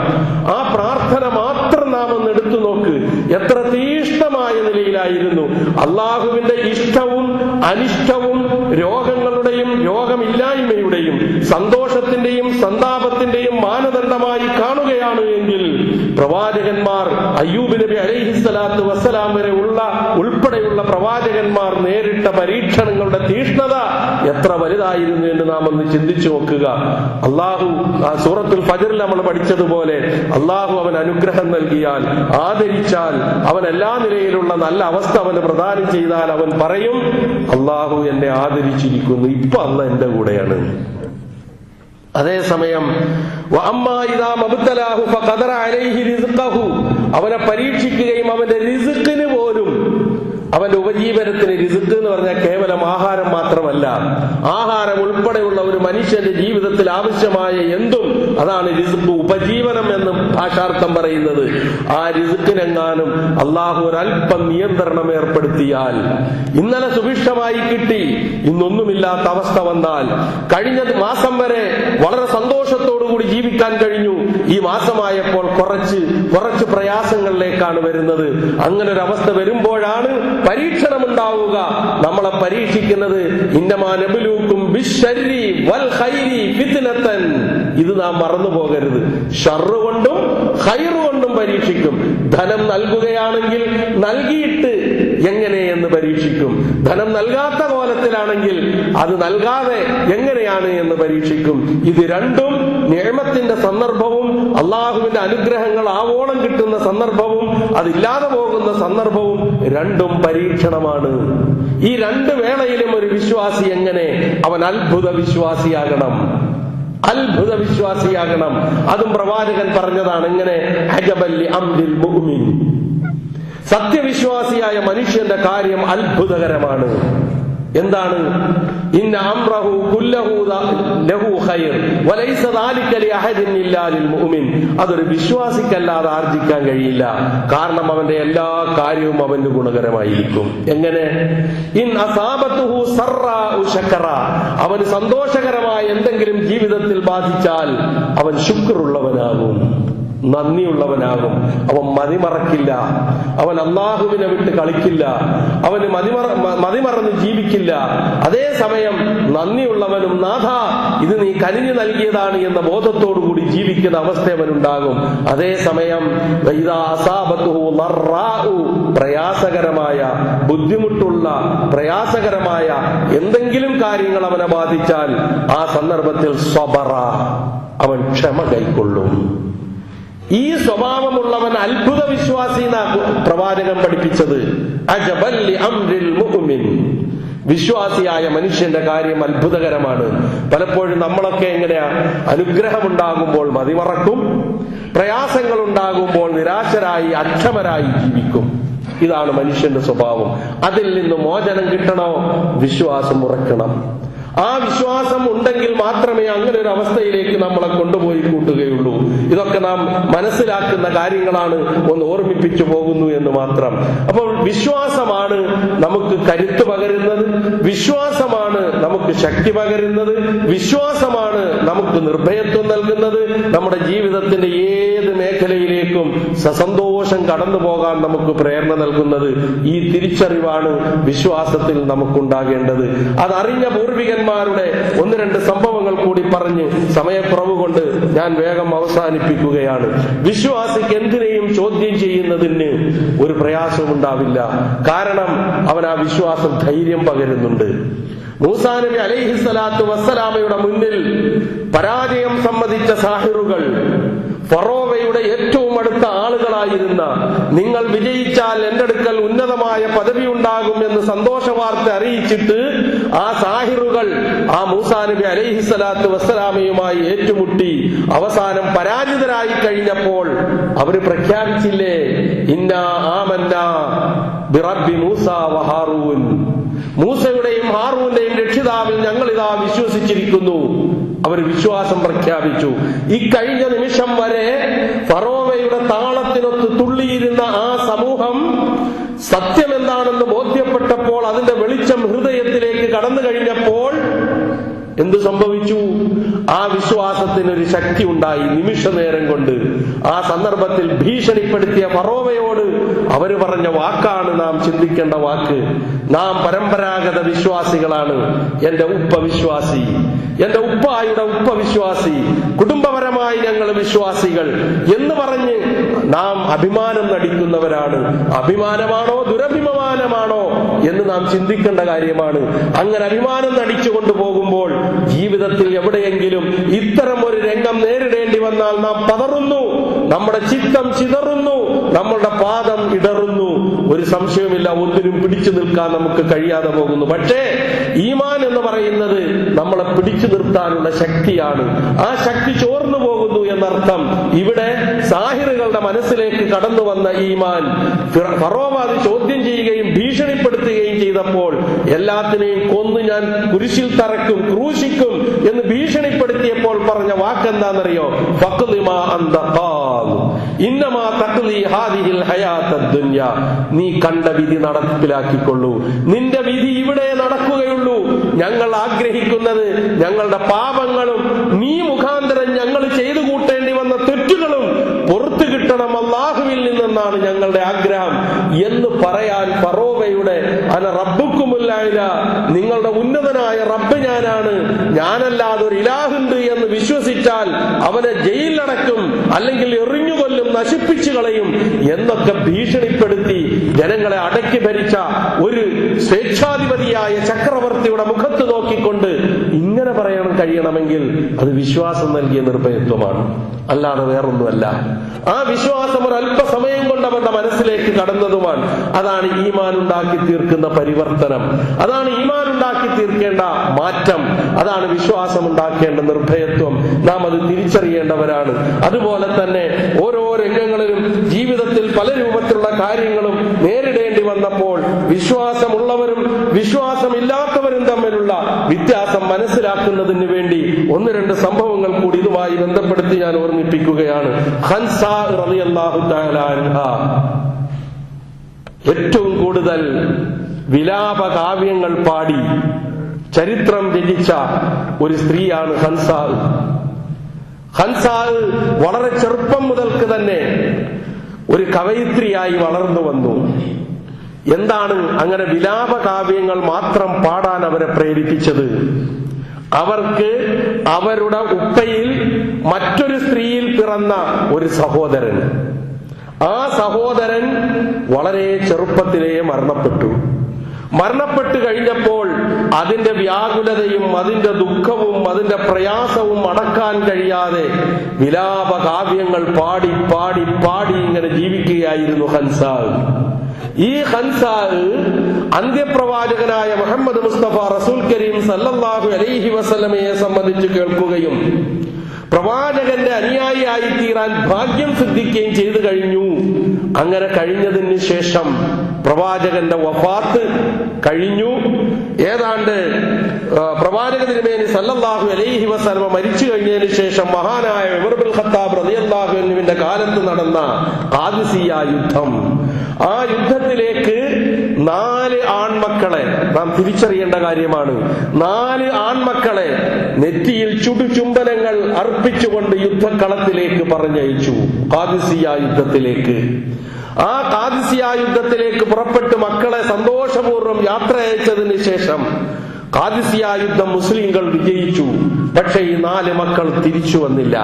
ആ പ്രാർത്ഥന മാത്രം നാം ഒന്ന് എടുത്തു നോക്ക്, എത്ര തീഷ്ണമായ നിലയിലായിരുന്നു. അള്ളാഹുവിന്റെ ഇഷ്ടവും അനിഷ്ടവും രോഗങ്ങളുടെയും രോഗമില്ലായ്മയുടെയും സന്തോഷത്തിന്റെയും സന്താപത്തിന്റെയും മാനദണ്ഡമായി കാണുകയാണ് എങ്കിൽ പ്രവാചകന്മാർ അയ്യൂബ് നബി അലൈഹിസ്സലാത്തു വസ്സലാം വരെ ഉൾപ്പെടെയുള്ള പ്രവാചകന്മാർ നേരിട്ട പരീക്ഷണങ്ങളുടെ തീഷ്ണത എത്ര വലുതായിരുന്നു എന്ന് നാം ഒന്ന് ചിന്തിച്ചു നോക്കുക. അള്ളാഹു സൂറത്തുൽ ഫജ്റിൽ നമ്മൾ പഠിച്ചതുപോലെ അള്ളാഹു അവൻ അനുഗ്രഹം നൽകിയാൽ, ആദരിച്ചാൽ, അവൻ എല്ലാ നിലയിലുള്ള നല്ല അവസ്ഥ അവന് പ്രദാനം ചെയ്താൽ അവൻ പറയും, അള്ളാഹു എന്നെ ആദരിച്ചിരിക്കുന്നു, ഇപ്പൊ അല്ല എന്റെ കൂടെയാണ്. അതേസമയം അവനെ പരീക്ഷിക്കുകയും അവന്റെ റിസ്ക്കിന് പോലും, അവന്റെ ഉപജീവനത്തിന്, റിസ്ക് എന്ന് പറഞ്ഞാൽ കേവലം ആഹാരം മാത്രമല്ല, ആഹാരം ഉൾപ്പെടെയുള്ള ഒരു മനുഷ്യന്റെ ജീവിതത്തിൽ ആവശ്യമായ എന്തും അതാണ് റിസ്ക്, ഉപജീവനം എന്നും ഭാഷാർത്ഥം പറയുന്നത്. ആ റിസ്ക്കിനെങ്ങാനും അള്ളാഹു ഒരൽപ്പം നിയന്ത്രണം ഏർപ്പെടുത്തിയാൽ, ഇന്നലെ സുഭിക്ഷമായി കിട്ടി ഇന്നൊന്നുമില്ലാത്ത അവസ്ഥ വന്നാൽ, കഴിഞ്ഞ മാസം വരെ വളരെ സന്തോഷത്തോടുകൂടി ജീവിക്കാൻ കഴിഞ്ഞു, ഈ മാസമായപ്പോൾ കുറച്ച് പ്രയാസങ്ങളിലേക്കാണ് വരുന്നത്. അങ്ങനെ ഒരു അവസ്ഥ വരുമ്പോഴാണ് പരീക്ഷണം ഉണ്ടാവുക. നമ്മളെ പരീക്ഷിക്കുന്നത് ഇന്നമാ നബ്ലൂക്കും ബിശ്ശർരി വൽ ഖൈരി ഫിത്നതൻ. ഇത് നാം മറന്നു പോകരുത്. ഷർറ് കൊണ്ടും ഖൈറ് കൊണ്ടും പരീക്ഷിക്കും. ധനം നൽകുകയാണെങ്കിൽ നൽകിയിട്ട് എങ്ങനെയെന്ന് പരീക്ഷിക്കും. ധനം നൽകാത്ത കോലത്തിലാണെങ്കിൽ അത് നൽകാതെ എങ്ങനെയാണ് എന്ന് പരീക്ഷിക്കും. ഇത് രണ്ടും നിഅമത്തിന്റെ സന്ദർഭവും അള്ളാഹുവിന്റെ അനുഗ്രഹങ്ങൾ ആവോളം കിട്ടുന്ന സന്ദർഭവും അതില്ലാതെ പോകുന്ന സന്ദർഭവും രണ്ടും പരീക്ഷണമാണ്. ഈ രണ്ട് വേളയിലും ഒരു വിശ്വാസി എങ്ങനെ അവൻ അത്ഭുത വിശ്വാസിയാകണം, അത്ഭുത വിശ്വാസിയാകണം. അതും പ്രവാചകൻ പറഞ്ഞതാണ്. എങ്ങനെ? അജബൽ അംരിൽ മുഅ്മിൻ, സത്യവിശ്വാസിയായ മനുഷ്യന്റെ കാര്യം അത്ഭുതകരമാണ്. എന്താണ്? ഇന്ന അംറഹു കുല്ലഹു ലഹു ഖൈർ വലൈസ ദാലിക ലിഅഹദിൻ ഇല്ലാ ലിൽ മുഅ്മിൻ. അതൊരു വിശ്വാസിക്കല്ലാതെ ആർജിക്കാൻ കഴിയില്ല. കാരണം അവന്റെ എല്ലാ കാര്യവും അവന് ഗുണകരമായിരിക്കും. എങ്ങനെ? ഇൻ അസാബത്തുഹു സറാഉ ശക്കറ, അവന് സന്തോഷകരമായ എന്തെങ്കിലും ജീവിതത്തിൽ ബാധിച്ചാൽ അവൻ ശുക്റുള്ളവനാകും, നന്ദിയുള്ളവനാകും. അവൻ മതിമറക്കില്ല, അവൻ അല്ലാഹുവിനെ വിട്ട് കളിക്കില്ല, അവന് മതിമറന്ന് ജീവിക്കില്ല. അതേസമയം നന്ദിയുള്ളവനും നാഥ ഇത് നീ കനിഞ്ഞു നൽകിയതാണ് എന്ന ബോധത്തോടുകൂടി ജീവിക്കുന്ന അവസ്ഥ അവനുണ്ടാകും. അതേസമയം പ്രയാസകരമായ, ബുദ്ധിമുട്ടുള്ള, പ്രയാസകരമായ എന്തെങ്കിലും കാര്യങ്ങൾ അവനെ ബാധിച്ചാൽ ആ സന്ദർഭത്തിൽ സ്വബറ, അവൻ ക്ഷമ കൈക്കൊള്ളും. ഈ സ്വഭാവമുള്ളവൻ അത്ഭുത വിശ്വാസി എന്നാണ് പ്രവാചകൻ പഠിപ്പിച്ചത്. അജബൽ അംരിൽ മുഅ്മിൻ, വിശ്വാസിയായ മനുഷ്യന്റെ കാര്യം അത്ഭുതകരമാണ്. പലപ്പോഴും നമ്മളൊക്കെ എങ്ങനെയാ? അനുഗ്രഹമുണ്ടാകുമ്പോൾ മതിമറക്കും, പ്രയാസങ്ങൾ ഉണ്ടാകുമ്പോൾ നിരാശരായി അക്ഷമരായി ജീവിക്കും. ഇതാണ് മനുഷ്യന്റെ സ്വഭാവം. അതിൽ നിന്ന് മോചനം കിട്ടണോ? വിശ്വാസം ഉറക്കണം. ആ വിശ്വാസം ഉണ്ടെങ്കിൽ മാത്രമേ അങ്ങനെ ഒരു അവസ്ഥയിലേക്ക് നമ്മളെ കൊണ്ടുപോയി കൂട്ടുകയുള്ളൂ. ഇതൊക്കെ നാം മനസ്സിലാക്കുന്ന കാര്യങ്ങളാണ്, ഒന്ന് ഓർമ്മിപ്പിച്ചു പോകുന്നു എന്ന് മാത്രം. അപ്പോൾ വിശ്വാസമാണ് നമുക്ക് കരുത്ത് പകരുന്നത്, വിശ്വാസമാണ് നമുക്ക് ശക്തി പകരുന്നത്, വിശ്വാസമാണ് നമുക്ക് നിർഭയത്വം നൽകുന്നത്, നമ്മുടെ ജീവിതത്തിന്റെ ഏത് മേഖലയിലേക്കും സസന്തോഷം കടന്നു പോകാൻ നമുക്ക് പ്രേരണ നൽകുന്നത്. ഈ തിരിച്ചറിവാണ് വിശ്വാസത്തിൽ നമുക്കുണ്ടാകേണ്ടത്. അതറിഞ്ഞ പൂർവികന്മാരുടെ ഒന്ന് രണ്ട് സംഭവങ്ങൾ കൂടി പറഞ്ഞ് സമയക്കുറവ് കൊണ്ട് ഞാൻ വേഗം അവസാനിപ്പിക്കുകയാണ്. വിശ്വാസിക്ക് എന്തിനേയും ചോദ്യം ചെയ്യുന്നതിന് ഒരു പ്രയാസവും ഉണ്ടാവില്ല. കാരണം അവൻ ആ വിശ്വാസം ധൈര്യം പകരുന്നുണ്ട്. മൂസാ നബി അലൈഹിസ്സലാത്തു വസ്സലാമയുടെ മുന്നിൽ പരാജയം സമ്മതിച്ച സാഹിറുകൾ ഫറോവയുടെ ഏറ്റവും അടുത്ത ആളുകളായിരുന്ന, നിങ്ങൾ വിജയിച്ചാൽ എന്റെ അടുക്കൽ ഉന്നതമായ പദവി ഉണ്ടാകും എന്ന് സന്തോഷ വാർത്ത അറിയിച്ചിട്ട് ആ സാഹിറുകൾ ആ മൂസാ നബി അലൈഹിസ്സലാത്തു വസ്സലാമയുമായി ഏറ്റുമുട്ടി അവസാനം പരാജിതരായി കഴിഞ്ഞപ്പോൾ അവര് പ്രഖ്യാപിച്ചില്ലേ, ഇന്നാ ആമന്നാ ബിറബ്ബി മൂസാ വ ഹാറൂൻ, മൂസയുടെയും ഹാറൂന്റെയും രക്ഷിതാവിൽ ഞങ്ങൾ ഇതാ വിശ്വസിച്ചിരിക്കുന്നു. അവർ വിശ്വാസം പ്രഖ്യാപിച്ചു. ഇക്കഴിഞ്ഞ നിമിഷം വരെ ഫറോവയുടെ താളത്തിനൊത്ത് തുള്ളിയിരുന്ന ആ സമൂഹം സത്യം എന്താണെന്ന് ബോധ്യപ്പെട്ടപ്പോൾ, അതിന്റെ വെളിച്ചം ഹൃദയത്തിലേക്ക് കടന്നു കഴിഞ്ഞപ്പോൾ എന്തു സംഭവിച്ചു? ആ വിശ്വാസത്തിനൊരു ശക്തി ഉണ്ടായി നിമിഷ നേരം കൊണ്ട്. ആ സന്ദർഭത്തിൽ ഭീഷണിപ്പെടുത്തിയ ഫറോവയോട് അവര് പറഞ്ഞ വാക്കാണ് നാം ചിന്തിക്കേണ്ട വാക്ക്. നാം പരമ്പരാഗത വിശ്വാസികളാണ്, എന്റെ ഉപ്പ വിശ്വാസി, എന്റെ ഉപ്പായുടെ ഉപ്പ വിശ്വാസി, കുടുംബപരമായി ഞങ്ങൾ വിശ്വാസികൾ എന്ന് പറഞ്ഞ് നാം അഭിമാനം നടിക്കുന്നവരാണ്. അഭിമാനമാണോ ദുരഭിമാനമാണോ എന്ന് നാം ചിന്തിക്കേണ്ട കാര്യമാണ്. അങ്ങനെ അഭിമാനം നടിച്ചുകൊണ്ട് പോകുമ്പോൾ ജീവിതത്തിൽ എവിടെയെങ്കിലും ഇത്തരം ഒരു രംഗം നേരിടേണ്ടി വന്നാൽ നാം പതറുന്നു, നമ്മുടെ ചിത്തം ചിതറുന്നു, നമ്മളുടെ പാദം ഇടറുന്നു. ഒരു സംശയമില്ല, ഒന്നിനും പിടിച്ചു നിൽക്കാൻ നമുക്ക് കഴിയാതെ പോകുന്നു. പക്ഷേ ഈമാൻ എന്ന് പറയുന്നത് നമ്മളെ പിടിച്ചു നിർത്താനുള്ള ശക്തിയാണ്. ആ ശക്തി ചോർന്നു പോകുന്നു എന്നർത്ഥം. ഇവിടെ സാഹിറുകളുടെ മനസ്സിലേക്ക് കടന്നു വന്ന ഈമാൻ ഫറോവ അത് ചോദ്യം ചെയ്യുകയും ഭീഷണിപ്പെടുത്തുകയും ചെയ്തപ്പോൾ, എല്ലാത്തിനെയും കൊന്ന് ഞാൻ കുരിശിൽ തറക്കും, ക്രൂശിക്കും എന്ന് ഭീഷണിപ്പെടുത്തിയപ്പോൾ പറഞ്ഞ വാക്കെന്താണെന്നറിയോ? ഫഖ്ലിമാ അൻത ഖാദ് ഇന്നമാ തഖ്ലി ഹാദിഹിൽ ഹയാത്തദ് ദുനിയ, നീ കണ്ട വിധി നടപ്പിലാക്കിക്കൊള്ളൂ, നിന്റെ വിധി ഇവിടെ നടക്കുകയുള്ളൂ. ഞങ്ങൾ ആഗ്രഹിക്കുന്നത് ഞങ്ങളുടെ പാപങ്ങളും നീ മുഖാന്തരം ഞങ്ങൾ ചെയ്തു കൂട്ടേണ്ടി വന്ന തെറ്റുകളും പുറത്തു കിട്ടണം അല്ലാഹുവിൽ നിന്നെന്നാണ് ഞങ്ങളുടെ ആഗ്രഹം എന്ന് പറയാൻ ഫറോവയുടെ അന റബ്ബുക്കുമുൽ അഅ്ല, നിങ്ങളുടെ ഉന്നതനായ റബ്ബ് ഞാനാണ്, ഞാനല്ലാതെ ഒരു ഇലാഹുണ്ട് എന്ന് വിശ്വസിച്ചാൽ അവനെ ജയിലിലടക്കും, അല്ലെങ്കിൽ എറിഞ്ഞുകൊല്ലും, നശിപ്പിച്ചു കളയും എന്നൊക്കെ ഭീഷണിപ്പെടുത്തി ജനങ്ങളെ അടക്കി ഭരിച്ച ഒരു സ്വേച്ഛാധിപതിയായ ചക്രവർത്തിയുടെ മുഖത്ത് നോക്കിക്കൊണ്ട് ഇങ്ങനെ പറയണം കഴിയണമെങ്കിൽ അത് വിശ്വാസം നൽകിയ നിർഭയത്വമാണ്, അല്ലാതെ വേറൊന്നുമല്ല. ആ വിശ്വാസം ഒരു അല്പസമയം കൊണ്ട് അവരുടെ മനസ്സിലേക്ക് കടന്നതുമാണ്. അതാണ് ഈമാൻ ഉണ്ടാക്കി തീർക്കുന്ന പരിവർത്തനം, അതാണ് ഈമാൻ ഉണ്ടാക്കി തീർക്കേണ്ട മാറ്റം, അതാണ് വിശ്വാസം ഉണ്ടാക്കേണ്ട നിർഭയത്വം. നാം അത് തിരിച്ചറിയേണ്ടവരാണ്. അതുപോലെ തന്നെ ഓരോ രംഗങ്ങളിലും ജീവിതത്തിൽ പല രൂപത്തിലുള്ള കാര്യങ്ങളും നേരിടേണ്ടി വന്നപ്പോൾ വിശ്വാസമുള്ളവരും വിശ്വാസമില്ലാത്തവരും തമ്മിലുള്ള വ്യത്യാസം മനസ്സിലാക്കുന്നതിന് വേണ്ടി ഒന്ന് രണ്ട് സംഭവങ്ങൾ കൂടി ഇതുമായി ബന്ധപ്പെടുത്തി ഞാൻ ഓർമ്മിപ്പിക്കുകയാണ്. ഖൻസാ റളിയല്ലാഹു തആല അൻഹ ഏറ്റവും കൂടുതൽ വിലാപ കാവ്യങ്ങൾ പാടി ചരിത്രം രചിച്ച ഒരു സ്ത്രീയാണ് ഖൻസാ. ഖൻസാ വളരെ ചെറുപ്പം മുതൽക്ക് തന്നെ ഒരു കവയിത്രിയായി വളർന്നു വന്നു. എന്താണ് അങ്ങനെ വിലാപ കാവ്യങ്ങൾ മാത്രം പാടാൻ അവരെ പ്രേരിപ്പിച്ചത്? അവർക്ക് അവരുടെ ഉപ്പയിൽ മറ്റൊരു സ്ത്രീയിൽ പിറന്ന ഒരു സഹോദരൻ, ആ സഹോദരൻ വളരെ ചെറുപ്പത്തിലേ മരണപ്പെട്ടു കഴിഞ്ഞപ്പോൾ അതിന്റെ വ്യാകുലതയും അതിന്റെ ദുഃഖവും അതിന്റെ പ്രയാസവും അടക്കാൻ കഴിയാതെ വിലാപ കാവ്യങ്ങൾ പാടി പാടി പാടി ഇങ്ങനെ ജീവിക്കുകയായിരുന്നു ഖൻസാ. ഈ ഖൻസാ അന്ത്യപ്രവാചകനായ മുഹമ്മദ് മുസ്തഫ റസൂൽ കരീം സല്ലല്ലാഹു അലൈഹി വസല്ലമയെ സംബന്ധിച്ച് കേൾക്കുകയും പ്രവാചകന്റെ അനുയായിയായി തീരാൻ ഭാഗ്യം സിദ്ധിക്കുകയും ചെയ്തു കഴിഞ്ഞു. അങ്ങനെ കഴിഞ്ഞതിന് ശേഷം പ്രവാചകന്റെ വഫാത്ത് കഴിഞ്ഞു. ഏതാണ്ട് പ്രവാചക തിരുമേനി സല്ലല്ലാഹു അലൈഹി വസല്ലമ മരിച്ചു കഴിഞ്ഞതിന് ശേഷം മഹാനായ ഉമർ ഇബ്നുൽ ഖത്താബ് റളിയല്ലാഹു അൻഹുവിന്റെ കാലത്ത് നടന്ന ഖാദിസിയ്യ യുദ്ധം, ആ യുദ്ധത്തിലേക്ക് 4 ആൺമക്കളെ നാം തിരിച്ചറിയേണ്ട കാര്യമാണ്. 4 ആൺമക്കളെ നെറ്റിയിൽ ചുടുചുംബനങ്ങൾ അർപ്പിച്ചുകൊണ്ട് യുദ്ധക്കളത്തിലേക്ക് പറഞ്ഞയച്ചു, ഖാദിസിയ്യ യുദ്ധത്തിലേക്ക്. ആ ഖാദിസിയ്യ യുദ്ധത്തിലേക്ക് പുറപ്പെട്ട് മക്കളെ സന്തോഷപൂർവ്വം യാത്ര അയച്ചതിന് ശേഷം ഖാദിസിയ്യ യുദ്ധം മുസ്ലിങ്ങൾ വിജയിച്ചു. പക്ഷേ ഈ 4 മക്കൾ തിരിച്ചു വന്നില്ല,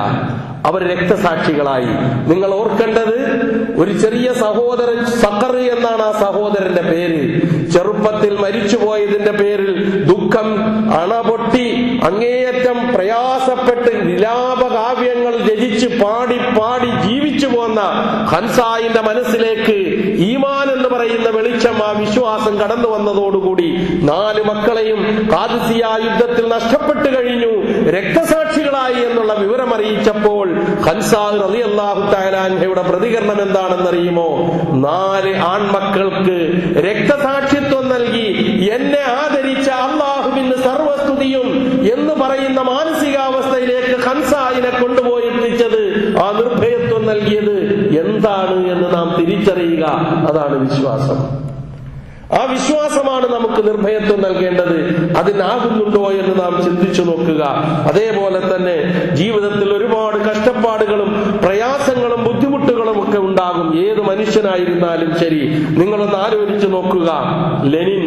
അവർ രക്തസാക്ഷികളായി. നിങ്ങൾ ഓർക്കേണ്ടത്, ഒരു ചെറിയ സഹോദരൻ സഖർ എന്നാണ് ആ സഹോദരന്റെ പേര്. ചെറുപ്പത്തിൽ മരിച്ചുപോയതിന്റെ പേരിൽ ദുഃഖം അണപൊട്ടി അങ്ങേയറ്റം പ്രയാസപ്പെട്ട് വിലാപകാവ്യങ്ങൾ രചിച്ച് പാടി പാടി ജീവിച്ചു പോന്ന ഹൻസായിന്റെ മനസ്സിലേക്ക് ഈമാൻ എന്ന് പറയുന്ന വെളിച്ചം, ആ വിശ്വാസം കടന്നു വന്നതോടുകൂടി 4 മക്കളെയും ഖാദിസിയ്യ യുദ്ധത്തിൽ നഷ്ടപ്പെട്ടു കഴിഞ്ഞു, രക്തസാക്ഷികളായി എന്നുള്ള വിവരം അറിയിച്ചപ്പോൾ ഹൻസാ റളിയല്ലാഹു തആല അൻഹയുടെ പ്രതികരണം എന്താണെന്നറിയുമോ? 4 ആൺമക്കൾക്ക് രക്തസാക്ഷിത്വം നൽകി എന്നെ ആദരിച്ച അല്ലാഹുവിന് സർവസ്തുതിയും എന്ന് പറയുന്ന മാനസികാവസ്ഥയിലേക്ക് ഹൻസായിനെ കൊണ്ടുപോയി എത്തിച്ചത്, ആ നിർഭയത്വം നൽകിയത് എന്താണ് എന്ന് നാം തിരിച്ചറിയുക. അതാണ് വിശ്വാസം. ആ വിശ്വാസമാണ് നമുക്ക് നിർഭയത്വം നൽകേണ്ടത്. അതിനാകുന്നുണ്ടോ എന്ന് നാം ചിന്തിച്ചു നോക്കുക. അതേപോലെ തന്നെ ജീവിതത്തിൽ ഒരുപാട് കഷ്ടപ്പാടുകളും പ്രയാസങ്ങളും ബുദ്ധിമുട്ടുകളും ഒക്കെ ഉണ്ടാകും, ഏത് മനുഷ്യനായിരുന്നാലും ശരി. നിങ്ങളൊന്ന് ആലോചിച്ചു നോക്കുക. ലെനിൻ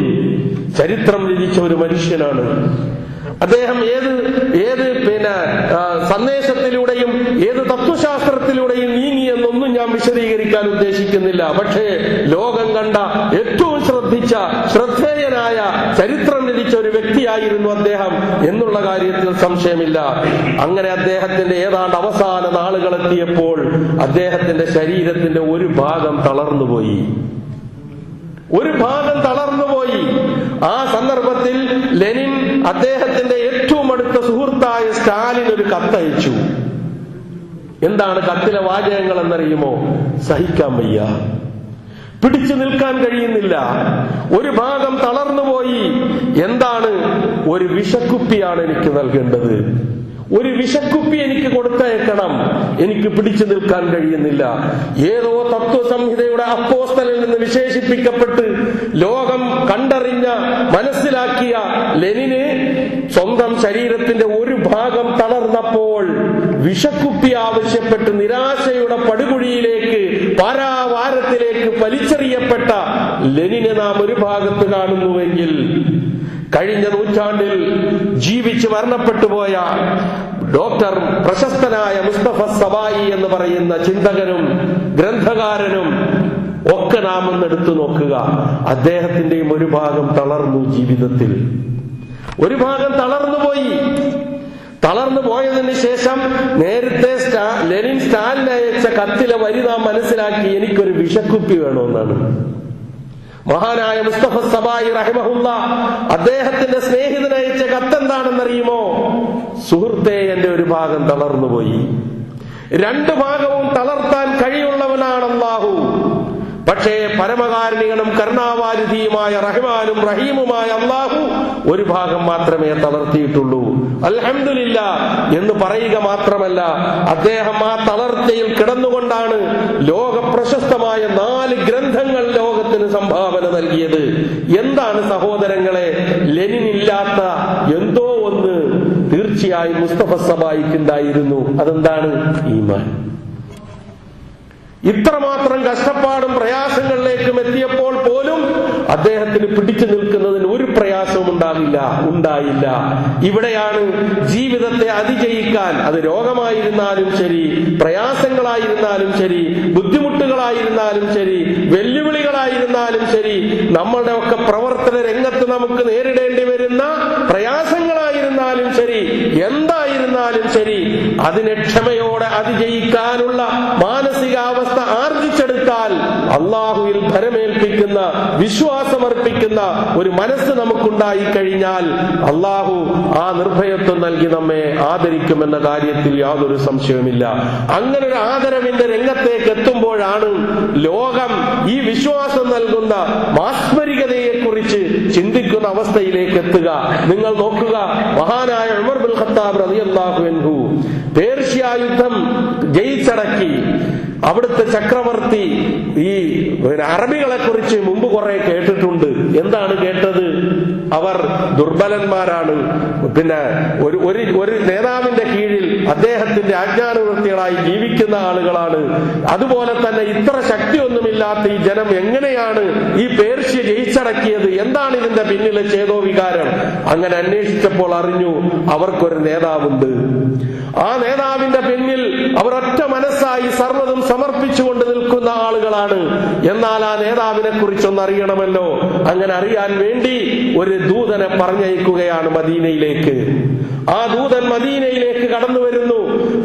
ചരിത്രം രചിച്ച ഒരു മനുഷ്യനാണ്. അദ്ദേഹം ഏത് സന്ദേശത്തിലൂടെയും ഏത് തത്വശാസ്ത്രത്തിലൂടെയും നീങ്ങി എന്നൊന്നും ഞാൻ വിശദീകരിക്കാൻ ഉദ്ദേശിക്കുന്നില്ല. പക്ഷേ ലോകം കണ്ട ഏറ്റവും ശ്രദ്ധേയനായ ചരിത്രം രചിച്ച ഒരു വ്യക്തിയായിരുന്നു അദ്ദേഹം എന്നുള്ള കാര്യത്തിൽ സംശയമില്ല. അങ്ങനെ അദ്ദേഹത്തിന്റെ ഏതാണ്ട് അവസാന നാളുകൾ എത്തിയപ്പോൾ അദ്ദേഹത്തിന്റെ ശരീരത്തിന്റെ ഒരു ഭാഗം തളർന്നുപോയി. ആ സന്ദർഭത്തിൽ ലെനിൻ അദ്ദേഹത്തിന്റെ ഏറ്റവും അടുത്ത സുഹൃത്തായ സ്റ്റാലിൻ ഒരു കത്തയച്ചു. എന്താണ് കത്തിലെ വാചകങ്ങൾ എന്നറിയുമോ? സഹിക്കാൻ വയ്യ, പിടിച്ചു നിൽക്കാൻ കഴിയുന്നില്ല, ഒരു ഭാഗം തളർന്നുപോയി. എന്താണ്? ഒരു വിഷക്കുപ്പിയാണ് എനിക്ക് നൽകേണ്ടത്, ഒരു വിഷക്കുപ്പി എനിക്ക് കൊടുത്തയക്കണം, എനിക്ക് പിടിച്ചു നിൽക്കാൻ കഴിയുന്നില്ല. ഏതോ തത്വസംഹിതയുടെ അപ്പോസ്തലനിൽ നിന്ന് വിശേഷിപ്പിക്കപ്പെട്ട് ലോകം കണ്ടറിഞ്ഞ മനസ്സിലാക്കിയ ലെനിന് സ്വന്തം ശരീരത്തിന്റെ ഒരു ഭാഗം തളർന്നപ്പോൾ വിഷക്കുപ്പി ആവശ്യപ്പെട്ട് നിരാശയുടെ പടുകുഴിയിലേക്ക്, പാരാവാരത്തിലേക്ക് വലിച്ചെറിയപ്പെട്ട ലെനിനെ നാം ഒരു ഭാഗത്ത് കാണുന്നുവെങ്കിൽ, കഴിഞ്ഞ നൂറ്റാണ്ടിൽ ജീവിച്ച് മരണപ്പെട്ടുപോയ ഡോക്ടർ പ്രശസ്തനായ മുസ്തഫ സബായി എന്ന് പറയുന്ന ചിന്തകനും ഗ്രന്ഥകാരനും ഒക്കെ നാം ഒന്നെടുത്തു നോക്കുക. അദ്ദേഹത്തിന്റെയും ഒരു ഭാഗം തളർന്നു, ജീവിതത്തിൽ ഒരു ഭാഗം തളർന്നുപോയി. തളർന്നു പോയതിന് ശേഷം നേരത്തെ ലെനിൻ സ്റ്റാലിന് അയച്ച കത്തിലെ വരി നാം മനസ്സിലാക്കി, എനിക്കൊരു വിഷക്കുപ്പി വേണമെന്നാണ്. മഹാനായ മുസ്തഫ സബായി റഹിമഹുല്ലാ അദ്ദേഹത്തിന്റെ സ്നേഹിതനയച്ച കത്തെന്താണെന്നറിയുമോ? സുഹൃത്തെ, എന്റെ ഒരു ഭാഗം തളർന്നുപോയി. 2 ഭാഗവും തളർത്താൻ കഴിയുള്ളവനാണ് അല്ലാഹു. പക്ഷേ പരമകാരുണികനും കരുണാവാരിധിയുമായ റഹ്മാനും റഹീമുമായ അല്ലാഹു ഒരു ഭാഗം മാത്രമേ തളർത്തിയിട്ടുള്ളൂ. അൽഹംദുലില്ലാഹ് എന്ന് പറയുക മാത്രമല്ല, അദ്ദേഹം ആ തളർച്ചയിൽ കിടന്നുകൊണ്ടാണ് ലോക പ്രശസ്തമായ 4 ഗ്രന്ഥങ്ങൾ ലോകത്തിന് സംഭാവന നൽകിയത്. എന്താണ് സഹോദരങ്ങളെ ലെനിനില്ലാത്ത എന്തോ ഒന്ന് തീർച്ചയായും മുസ്തഫ സബായിക്കുണ്ടായിരുന്നു. അതെന്താണ്? ഈമാൻ. ഇത്രമാത്രം കഷ്ടപ്പാടും പ്രയാസങ്ങളിലേക്കും എത്തിയപ്പോൾ പോലും അദ്ദേഹത്തിന് പിടിച്ചു നിൽക്കുന്നതിന് ഒരു പ്രയാസവും ഉണ്ടായില്ല. ഇവിടെയാണ് ജീവിതത്തെ അതിജയിക്കാൻ, അത് രോഗമായിരുന്നാലും ശരി, പ്രയാസങ്ങളായിരുന്നാലും ശരി, ബുദ്ധിമുട്ടുകളായിരുന്നാലും ശരി, വെല്ലുവിളികളായിരുന്നാലും ശരി, നമ്മളുടെ ഒക്കെ പ്രവർത്തന രംഗത്ത് നമുക്ക് നേരിടേണ്ടി വരുന്ന പ്രയാസങ്ങളായിരുന്നാലും ശരി, എന്തായിരുന്നാലും ശരി, അതിനെ ക്ഷമയോടെ അതിജയിക്കാനുള്ള മാനസികാവസ്ഥ ആർജിച്ചെടുത്താൽ, അള്ളാഹുവിൽ ഭരമേൽപ്പിക്കുന്ന വിശ്വാസമർപ്പിക്കുന്ന ഒരു മനസ്സ് നമുക്കുണ്ടായി കഴിഞ്ഞാൽ അള്ളാഹു ആ നിർഭയത്വം നൽകി നമ്മെ ആദരിക്കുമെന്ന കാര്യത്തിൽ യാതൊരു സംശയവുമില്ല. അങ്ങനെ ഒരു ആദരവിന്റെ രംഗത്തേക്ക് എത്തുമ്പോഴാണ് ലോകം ഈ വിശ്വാസം നൽകുന്ന മാസ്മരികതയെ കുറിച്ച് ചിന്തിക്കുന്ന അവസ്ഥയിലേക്ക് എത്തുക. നിങ്ങൾ നോക്കുക, മഹാനായ ഉമർ ബിൻ ഖത്താബ് റളിയല്ലാഹു അൻഹു പേർഷ്യ യുദ്ധം ജയിച്ചടക്കി. അവിടുത്തെ ചക്രവർത്തി ഈ അറബികളെ കുറിച്ച് മുമ്പ് കുറെ കേട്ടിട്ടുണ്ട്. എന്താണ് കേട്ടത്? അവർ ദുർബലന്മാരാണ്, പിന്നെ ഒരു നേതാവിന്റെ കീഴിൽ അദ്ദേഹത്തിന്റെ ആജ്ഞാനുവർത്തികളായി ജീവിക്കുന്ന ആളുകളാണ്. അതുപോലെ തന്നെ ഇത്ര ശക്തിയൊന്നുമില്ലാത്ത ഈ ജനം എങ്ങനെയാണ് ഈ പേർഷ്യ ജയിച്ചടക്കിയത്? എന്താണ് ഇതിന്റെ പിന്നിലെ ചേതോവികാരം? അങ്ങനെ അന്വേഷിച്ചപ്പോൾ അറിഞ്ഞു അവർക്കൊരു നേതാവുണ്ട്. ആ നേതാവിന്റെ പിന്നിൽ അവർ ഒറ്റ മനസ്സായി സർവ്വതും സമർപ്പിച്ചുകൊണ്ട് നിൽക്കുന്ന ആളുകളാണ്. എന്നാൽ ആ നേതാവിനെ കുറിച്ചൊന്ന് അറിയണമല്ലോ. അങ്ങനെ അറിയാൻ വേണ്ടി ഒരു ദൂതനെ പറഞ്ഞയക്കുകയാണ് മദീനയിലേക്ക്. ആ ദൂതൻ മദീനയിലേക്ക് കടന്നു വരുന്നു.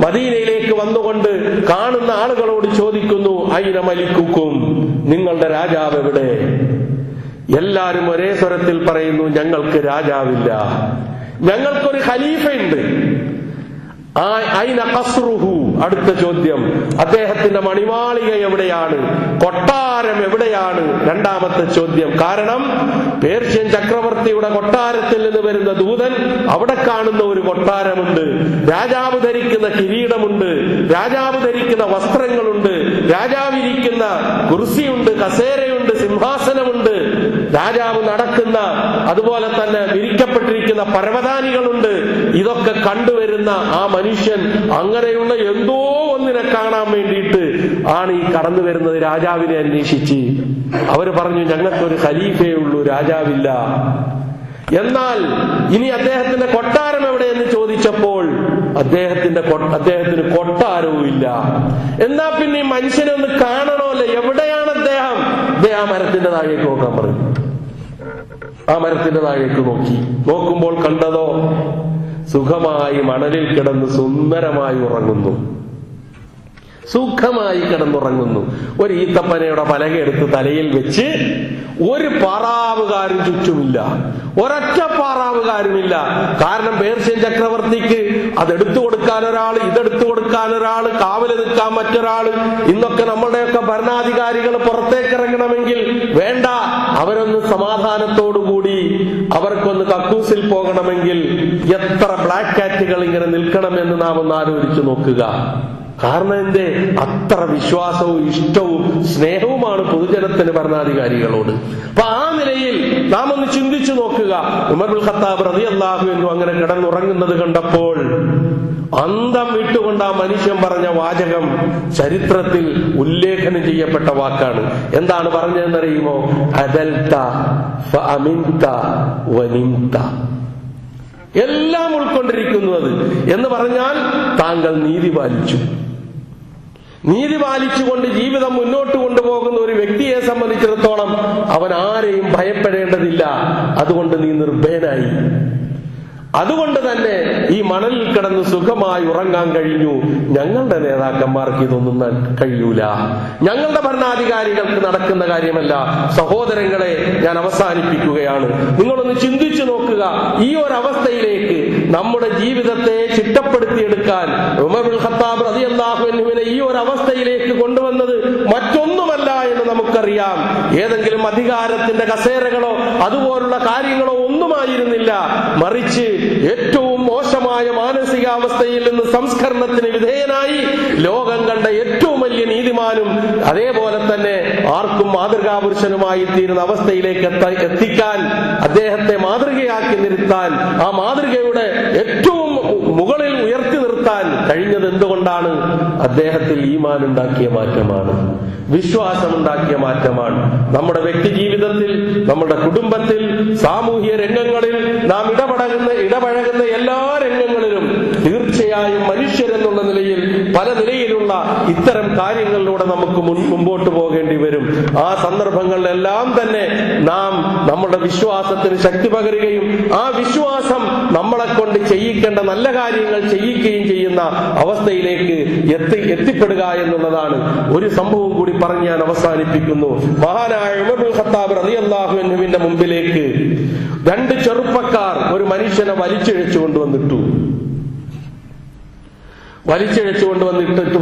മദീനയിലേക്ക് വന്നുകൊണ്ട് കാണുന്ന ആളുകളോട് ചോദിക്കുന്നു, ഐന മലിക്കുക്കും, നിങ്ങളുടെ രാജാവ് എവിടെ? എല്ലാരും ഒരേ സ്വരത്തിൽ പറയുന്നു, ഞങ്ങൾക്ക് രാജാവില്ല, ഞങ്ങൾക്കൊരു ഖലീഫയുണ്ട്. ഐന ഖസ്റുഹു, അടുത്ത ചോദ്യം, അദ്ദേഹത്തിന്റെ മണിമാളിക എവിടെയാണ്? കൊട്ടാരം എവിടെയാണ്? രണ്ടാമത്തെ ചോദ്യം. കാരണം പേർഷ്യൻ ചക്രവർത്തിയുടെ കൊട്ടാരത്തിൽ നിന്ന് വരുന്ന ദൂതൻ അവിടെ കാണുന്ന ഒരു കൊട്ടാരമുണ്ട്, രാജാവ് ധരിക്കുന്ന കിരീടമുണ്ട്, രാജാവ് ധരിക്കുന്ന വസ്ത്രങ്ങളുണ്ട്, രാജാവിരിക്കുന്ന കുർസിയുണ്ട്, കസേരയുണ്ട്, സിംഹാസനമുണ്ട്, രാജാവ് നടക്കുന്ന അതുപോലെ തന്നെ വിരിക്കപ്പെട്ടിരിക്കുന്ന പരവതാനികളുണ്ട്. ഇതൊക്കെ കണ്ടുവരുന്ന ആ മനുഷ്യൻ അങ്ങനെയുള്ള എന്തോ ഒന്നിനെ കാണാൻ വേണ്ടിയിട്ട് ആണ് ഈ കടന്നു വരുന്നത് രാജാവിനെ അന്വേഷിച്ച്. അവര് പറഞ്ഞു, ഞങ്ങൾക്കൊരു ഖലീഫയേ ഉള്ളൂ, രാജാവില്ല. എന്നാൽ ഇനി അദ്ദേഹത്തിന്റെ കൊട്ടാരം എവിടെയെന്ന് ചോദിച്ചപ്പോൾ അദ്ദേഹത്തിന് കൊട്ടാരവും ഇല്ല. എന്നാ പിന്നെ ഈ മനുഷ്യനെ ഒന്ന് കാണണമല്ലോ, എവിടെയാണ് അദ്ദേഹം? ആ മരത്തിന്റെ താഴേക്ക് നോക്കാൻ പറഞ്ഞു. ആ മരത്തിന്റെ താഴേക്ക് നോക്കുമ്പോൾ കണ്ടതോ, സുഖമായി മണലിൽ കിടന്ന് സുന്ദരമായി ഉറങ്ങുന്നു, സുഖമായി കിടന്നുറങ്ങുന്നു. ഒരു ഈത്തപ്പനയുടെ പലകയെടുത്ത് തലയിൽ വെച്ച് ഒരു പാറാവുകാരും ചുറ്റുമില്ല, ഒരൊറ്റ പാറാവുകാരുമില്ല. കാരണം പേർഷ്യൻ ചക്രവർത്തിക്ക് അതെടുത്തു കൊടുക്കാൻ ഒരാൾ, ഇതെടുത്തു കൊടുക്കാൻ ഒരാൾ, കാവല് നിൽക്കാൻ മറ്റൊരാൾ. ഇന്നൊക്കെ നമ്മളുടെയൊക്കെ ഭരണാധികാരികൾ പുറത്തേക്ക് ഇറങ്ങണമെങ്കിൽ വേണ്ട, അവരൊന്ന് സമാധാനത്തോടുകൂടി അവർക്കൊന്ന് കക്കൂസിൽ പോകണമെങ്കിൽ എത്ര ബ്ലാക്ക് കാറ്റുകൾ ഇങ്ങനെ നിൽക്കണമെന്ന് നാം ഒന്ന് ആലോചിച്ചു നോക്കുക. കാരണം എന്റെ അത്ര വിശ്വാസവും ഇഷ്ടവും സ്നേഹവുമാണ് പൊതുജനത്തിന് ഭരണാധികാരികളോട്. അപ്പൊ ആ നിലയിൽ നാം ഒന്ന് ചിന്തിച്ചു നോക്കുക. ഉമർ ബിൻ ഖത്താബ് റളിയല്ലാഹു അൻഹു അങ്ങനെ കിടന്നുറങ്ങുന്നത് കണ്ടപ്പോൾ അന്തം വിട്ടുകൊണ്ട് ആ മനുഷ്യൻ പറഞ്ഞ വാചകം ചരിത്രത്തിൽ ഉല്ലേഖനം ചെയ്യപ്പെട്ട വാക്കാണ്. എന്താണ് പറഞ്ഞതെന്നറിയുമോ? അദൽത ഫഅമിൻത വനിംത. എല്ലാം ഉൾക്കൊണ്ടിരിക്കുന്നു അത് എന്ന് പറഞ്ഞാൽ താങ്കൾ നീതി പാലിച്ചു. നീതി പാലിച്ചുകൊണ്ട് ജീവിതം മുന്നോട്ട് കൊണ്ടുപോകുന്ന ഒരു വ്യക്തിയെ സംബന്ധിച്ചിടത്തോളം അവൻ ആരെയും ഭയപ്പെടേണ്ടതില്ല. അതുകൊണ്ട് നീ നിർഭയനായി. അതുകൊണ്ട് തന്നെ ഈ മണലിൽ കിടന്ന് സുഖമായി ഉറങ്ങാൻ കഴിഞ്ഞു. ഞങ്ങളുടെ നേതാക്കന്മാർക്ക് ഇതൊന്നും കഴിയൂല, ഞങ്ങളുടെ ഭരണാധികാരികൾക്ക് നടക്കുന്ന കാര്യമല്ല. സഹോദരങ്ങളെ, ഞാൻ അവസാനിപ്പിക്കുകയാണ്. നിങ്ങളൊന്ന് ചിന്തിച്ചു നോക്കുക. ഈ ഒരു അവസ്ഥയിലേക്ക് നമ്മുടെ ജീവിതത്തെ ചിട്ടപ്പെടുത്തിയെടുക്കാൻ ഉമർ ബിൻ ഖത്താബ് റളിയല്ലാഹു അൻഹുവിനെ ഈ ഒരു അവസ്ഥയിലേക്ക് കൊണ്ടുവന്നത് മറ്റൊന്നുമല്ല എന്ന് നമുക്കറിയാം. ഏതെങ്കിലും അധികാരത്തിന്റെ കസേരകളോ അതുപോലുള്ള കാര്യങ്ങളോ ഒന്നുമായിരുന്നില്ല. മറിച്ച് ഏറ്റവും മോശമായ മാനസികാവസ്ഥയിൽ നിന്ന് സംസ്കരണത്തിന് വിധേയനായി ലോകം കണ്ട ഏറ്റവും വലിയ നീതിമാനും അതേപോലെ തന്നെ ആർക്കും മാതൃകാപുരുഷനുമായി തീരുന്ന അവസ്ഥയിലേക്ക് എത്തിക്കാൻ, അദ്ദേഹത്തെ മാതൃകയാക്കി നിർത്താൻ, ആ മാതൃകയുടെ ഏറ്റവും മുകളിൽ ഉയർത്തി നിർത്താൻ കഴിഞ്ഞത് എന്തുകൊണ്ടാണ്? അദ്ദേഹത്തിൽ ഈമാൻ ഉണ്ടാക്കിയ മാറ്റമാണ്, വിശ്വാസമുണ്ടാക്കിയ മാറ്റമാണ്. നമ്മുടെ വ്യക്തി ജീവിതത്തിൽ, നമ്മുടെ കുടുംബത്തിൽ, സാമൂഹ്യ രംഗങ്ങളിൽ നാം ഇടപഴകുന്ന എല്ലാ രംഗങ്ങളിലും തീർച്ചയായും മനുഷ്യരെന്നുള്ള നിലയിൽ പല നിലയിലുള്ള ഇത്തരം കാര്യങ്ങളിലൂടെ നമുക്ക് മുമ്പോട്ട് പോകേണ്ടി വരും. ആ സന്ദർഭങ്ങളിലെല്ലാം തന്നെ നാം നമ്മുടെ വിശ്വാസത്തിന് ശക്തി പകരുകയും ആ വിശ്വാസം നമ്മളെ കൊണ്ട് ചെയ്യിക്കേണ്ട നല്ല കാര്യങ്ങൾ ചെയ്യിക്കുകയും ചെയ്യുന്ന അവസ്ഥയിലേക്ക് എത്തിപ്പെടുക എന്നുള്ളതാണ്. ഒരു സംഭവം കൂടി പറഞ്ഞ് ഞാൻ അവസാനിപ്പിക്കുന്നു. മഹാനായ ഉമർ ഇബ്നുൽ ഖത്താബ് റളിയല്ലാഹു അൻഹുവിന്റെ മുമ്പിലേക്ക് രണ്ട് ചെറുപ്പക്കാർ ഒരു മനുഷ്യനെ വലിച്ചിഴച്ചു കൊണ്ടുവന്നിട്ട്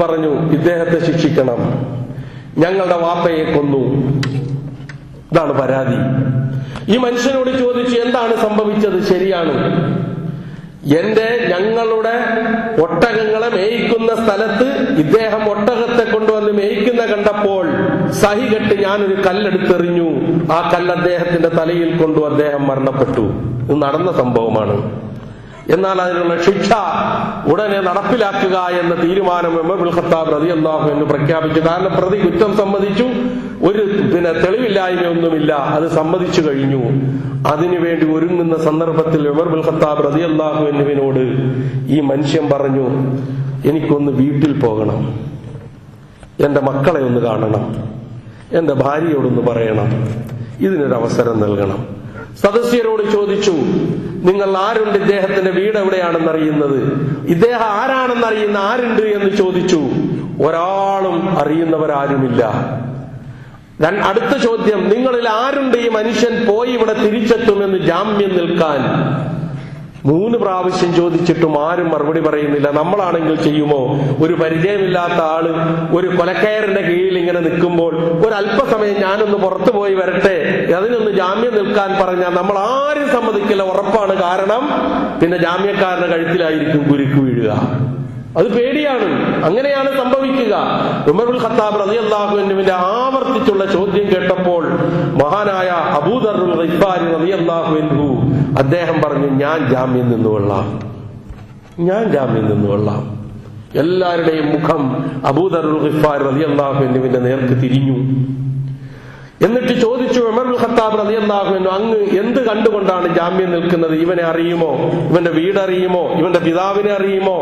പറഞ്ഞു, ഇദ്ദേഹത്തെ ശിക്ഷിക്കണം, ഞങ്ങളുടെ വാപ്പയെ കൊന്നു. ഇതാണ് പരാതി. ഈ മനുഷ്യനോട് ചോദിച്ചു, എന്താണ് സംഭവിച്ചത്? ശരിയാണ്, ഞങ്ങളുടെ ഒട്ടകങ്ങളെ മേയിക്കുന്ന സ്ഥലത്ത് ഇദ്ദേഹം ഒട്ടകത്തെ കൊണ്ടുവന്ന് മേയിക്കുന്ന കണ്ടപ്പോൾ സഹികെട്ട് ഞാനൊരു കല്ലെടുത്തെറിഞ്ഞു. ആ കല്ല് അദ്ദേഹത്തിന്റെ തലയിൽ കൊണ്ടു അദ്ദേഹം മരണപ്പെട്ടു. ഇത് നടന്ന സംഭവമാണ്. എന്നാൽ അതിനുള്ള ശിക്ഷ ഉടനെ നടപ്പിലാക്കുക എന്ന തീരുമാനം ഉമർ ഇബ്നുൽ ഖത്താബ് റളിയല്ലാഹു അൻഹു പ്രഖ്യാപിച്ചു. കാരണം പ്രതി കുറ്റം സമ്മതിച്ചു, ഒരു തെളിവില്ലായ്മയൊന്നുമില്ല, അത് സമ്മതിച്ചു കഴിഞ്ഞു. അതിനുവേണ്ടി ഒരുങ്ങുന്ന സന്ദർഭത്തിൽ ഉമർ ഇബ്നുൽ ഖത്താബ് റളിയല്ലാഹു അൻഹുവിനോട് ഈ മനുഷ്യൻ പറഞ്ഞു, എനിക്കൊന്ന് വീട്ടിൽ പോകണം, എന്റെ മക്കളെ ഒന്ന് കാണണം, എന്റെ ഭാര്യയോടൊന്ന് പറയണം, ഇതിനൊരവസരം നൽകണം. സദസ്യരോട് ചോദിച്ചു, നിങ്ങൾ ആരുണ്ട്, ഇദ്ദേഹത്തിന്റെ വീട് എവിടെയാണെന്നറിയുന്നത്, ഇദ്ദേഹം ആരാണെന്നറിയുന്ന ആരുണ്ട് എന്ന് ചോദിച്ചു. ഒരാളും അറിയുന്നവരാരുമില്ല. അടുത്ത ചോദ്യം, നിങ്ങളിൽ ആരുണ്ട് ഈ മനുഷ്യൻ പോയി ഇവിടെ തിരിച്ചെത്തുമെന്ന് ജാമ്യം നിൽക്കാൻ? 3 പ്രാവശ്യം ചോദിച്ചിട്ടും ആരും മറുപടി പറയുന്നില്ല. നമ്മളാണെങ്കിൽ ചെയ്യുമോ? ഒരു പരിചയമില്ലാത്ത ആള് ഒരു കൊലക്കയറിന്റെ കീഴിൽ ഇങ്ങനെ നിൽക്കുമ്പോൾ ഒരല്പസമയം ഞാനൊന്ന് പുറത്തു പോയി വരട്ടെ, അതിനൊന്ന് ജാമ്യം നിൽക്കാൻ പറഞ്ഞാൽ നമ്മൾ ആരും സമ്മതിക്കില്ല, ഉറപ്പാണ്. കാരണം പിന്നെ ജാമ്യക്കാരന്റെ കഴുത്തിലായിരിക്കും കുരുക്ക് വീഴുക. അത് പേടിയാണ്. അങ്ങനെയാണ് സംഭവിക്കുക. ഉമർ ഇബ്നുൽ ഖത്താബ് റളിയല്ലാഹു അൻഹുവിന്റെ ആവർത്തിച്ചുള്ള ചോദ്യം കേട്ടപ്പോൾ മഹാനായ അബൂദർ ഗിഫാരി റളിയല്ലാഹു അൻഹു അദ്ദേഹം പറഞ്ഞു, ഞാൻ ജാമ്യം നിന്നുകൊള്ളാം. എല്ലാവരുടെയും മുഖം അബൂദർ ഗിഫാരി റളിയല്ലാഹു അൻഹുവിന്റെ നേർക്ക് തിരിഞ്ഞു. എന്നിട്ട് ചോദിച്ചു ഉമർ ഇബ്നുൽ ഖത്താബ് റളിയല്ലാഹു അൻഹു, അങ്ങ് എന്ത് കണ്ടുകൊണ്ടാണ് ജാമ്യം നിൽക്കുന്നത്? ഇവനെ അറിയുമോ? ഇവന്റെ വീടറിയുമോ? ഇവന്റെ പിതാവിനെ അറിയുമോ?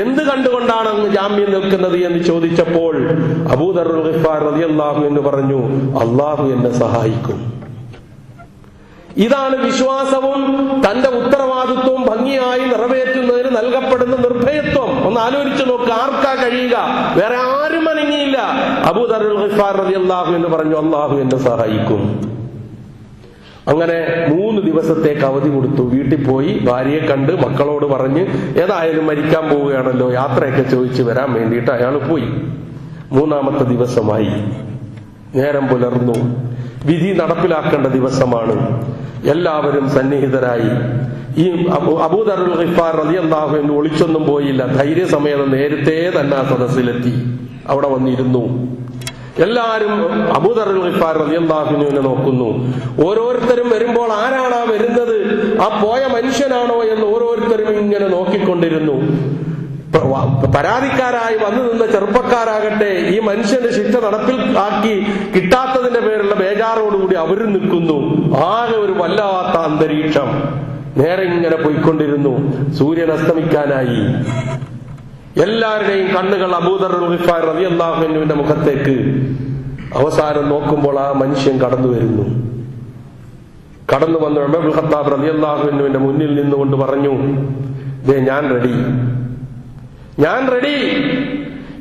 എന്ത് കണ്ടുകൊണ്ടാണ് അങ്ങ് ജാമ്യം നിൽക്കുന്നത് എന്ന് ചോദിച്ചപ്പോൾ അബൂദർ ഗിഫാരി റളിയല്ലാഹു അൻഹു പറഞ്ഞു, അല്ലാഹു എന്നെ സഹായിക്കും. ഇതാണ് വിശ്വാസവും തന്റെ ഉത്തരവാദിത്വവും ഭംഗിയായി നിറവേറ്റുന്നതിന് നൽകപ്പെടുന്ന നിർഭയത്വം. ഒന്ന് ആലോചിച്ചു നോക്ക്, ആർക്കാ കഴിയുക? വേറെ ആരും അനങ്ങിയില്ല. അബൂദർ ഗിഫാരി റളിയല്ലാഹു അൻഹു പറഞ്ഞു, അല്ലാഹു എന്നെ സഹായിക്കും. അങ്ങനെ 3 ദിവസത്തേക്ക് അവധി കൊടുത്തു. വീട്ടിൽ പോയി ഭാര്യയെ കണ്ട് മക്കളോട് പറഞ്ഞ് ഏതായാലും മരിക്കാൻ പോവുകയാണല്ലോ, യാത്രയൊക്കെ ചോദിച്ചു വരാൻ വേണ്ടിയിട്ട് അയാൾ പോയി. 3-ാമത്തെ ദിവസമായി, നേരം പുലർന്നു, വിധി നടപ്പിലാക്കേണ്ട ദിവസമാണ്. എല്ലാവരും സന്നിഹിതരായി. ഈ അബൂദർ ഗിഫാരി റളിയല്ലാഹു അൻഹു ഒളിച്ചൊന്നും പോയില്ല. ധൈര്യസമേതം നേരത്തെ തന്നെ ആ സദസ്സിലെത്തി, അവിടെ വന്നിരുന്നു. എല്ലാവരും അബൂദർ ഗിഫാരി റളിയല്ലാഹു അൻഹുവിനെ നോക്കുന്നു. ഓരോരുത്തരും വരുമ്പോൾ ആരാണാ വരുന്നത്, ആ പോയ മനുഷ്യനാണോ എന്ന് ഓരോരുത്തരും ഇങ്ങനെ നോക്കിക്കൊണ്ടിരുന്നു. പരാതിക്കാരായി വന്നു നിന്ന ചെറുപ്പക്കാരാകട്ടെ ഈ മനുഷ്യന്റെ ശിക്ഷ നടപ്പിൽ ആക്കി കിട്ടാത്തതിന്റെ പേരുള്ള ബേജാറോടുകൂടി അവരും നിൽക്കുന്നു. ആകെ ഒരു വല്ലാത്ത അന്തരീക്ഷം. നേരെ ഇങ്ങനെ പോയിക്കൊണ്ടിരുന്നു. സൂര്യൻ അസ്തമിക്കാനായി. എല്ലാവരുടെയും കണ്ണുകൾ അബൂദർ ഗിഫാരി റളിയല്ലാഹു അൻഹുവിന്റെ മുഖത്തേക്ക്. അവസാനം നോക്കുമ്പോൾ ആ മനുഷ്യൻ കടന്നു വരുന്നു. കടന്നു വന്ന് ഉമർ ഇബ്നുൽ ഖത്താബ് റളിയല്ലാഹു അൻഹുവിന്റെ മുന്നിൽ നിന്നുകൊണ്ട് പറഞ്ഞു, ദേ ഞാൻ റെഡി.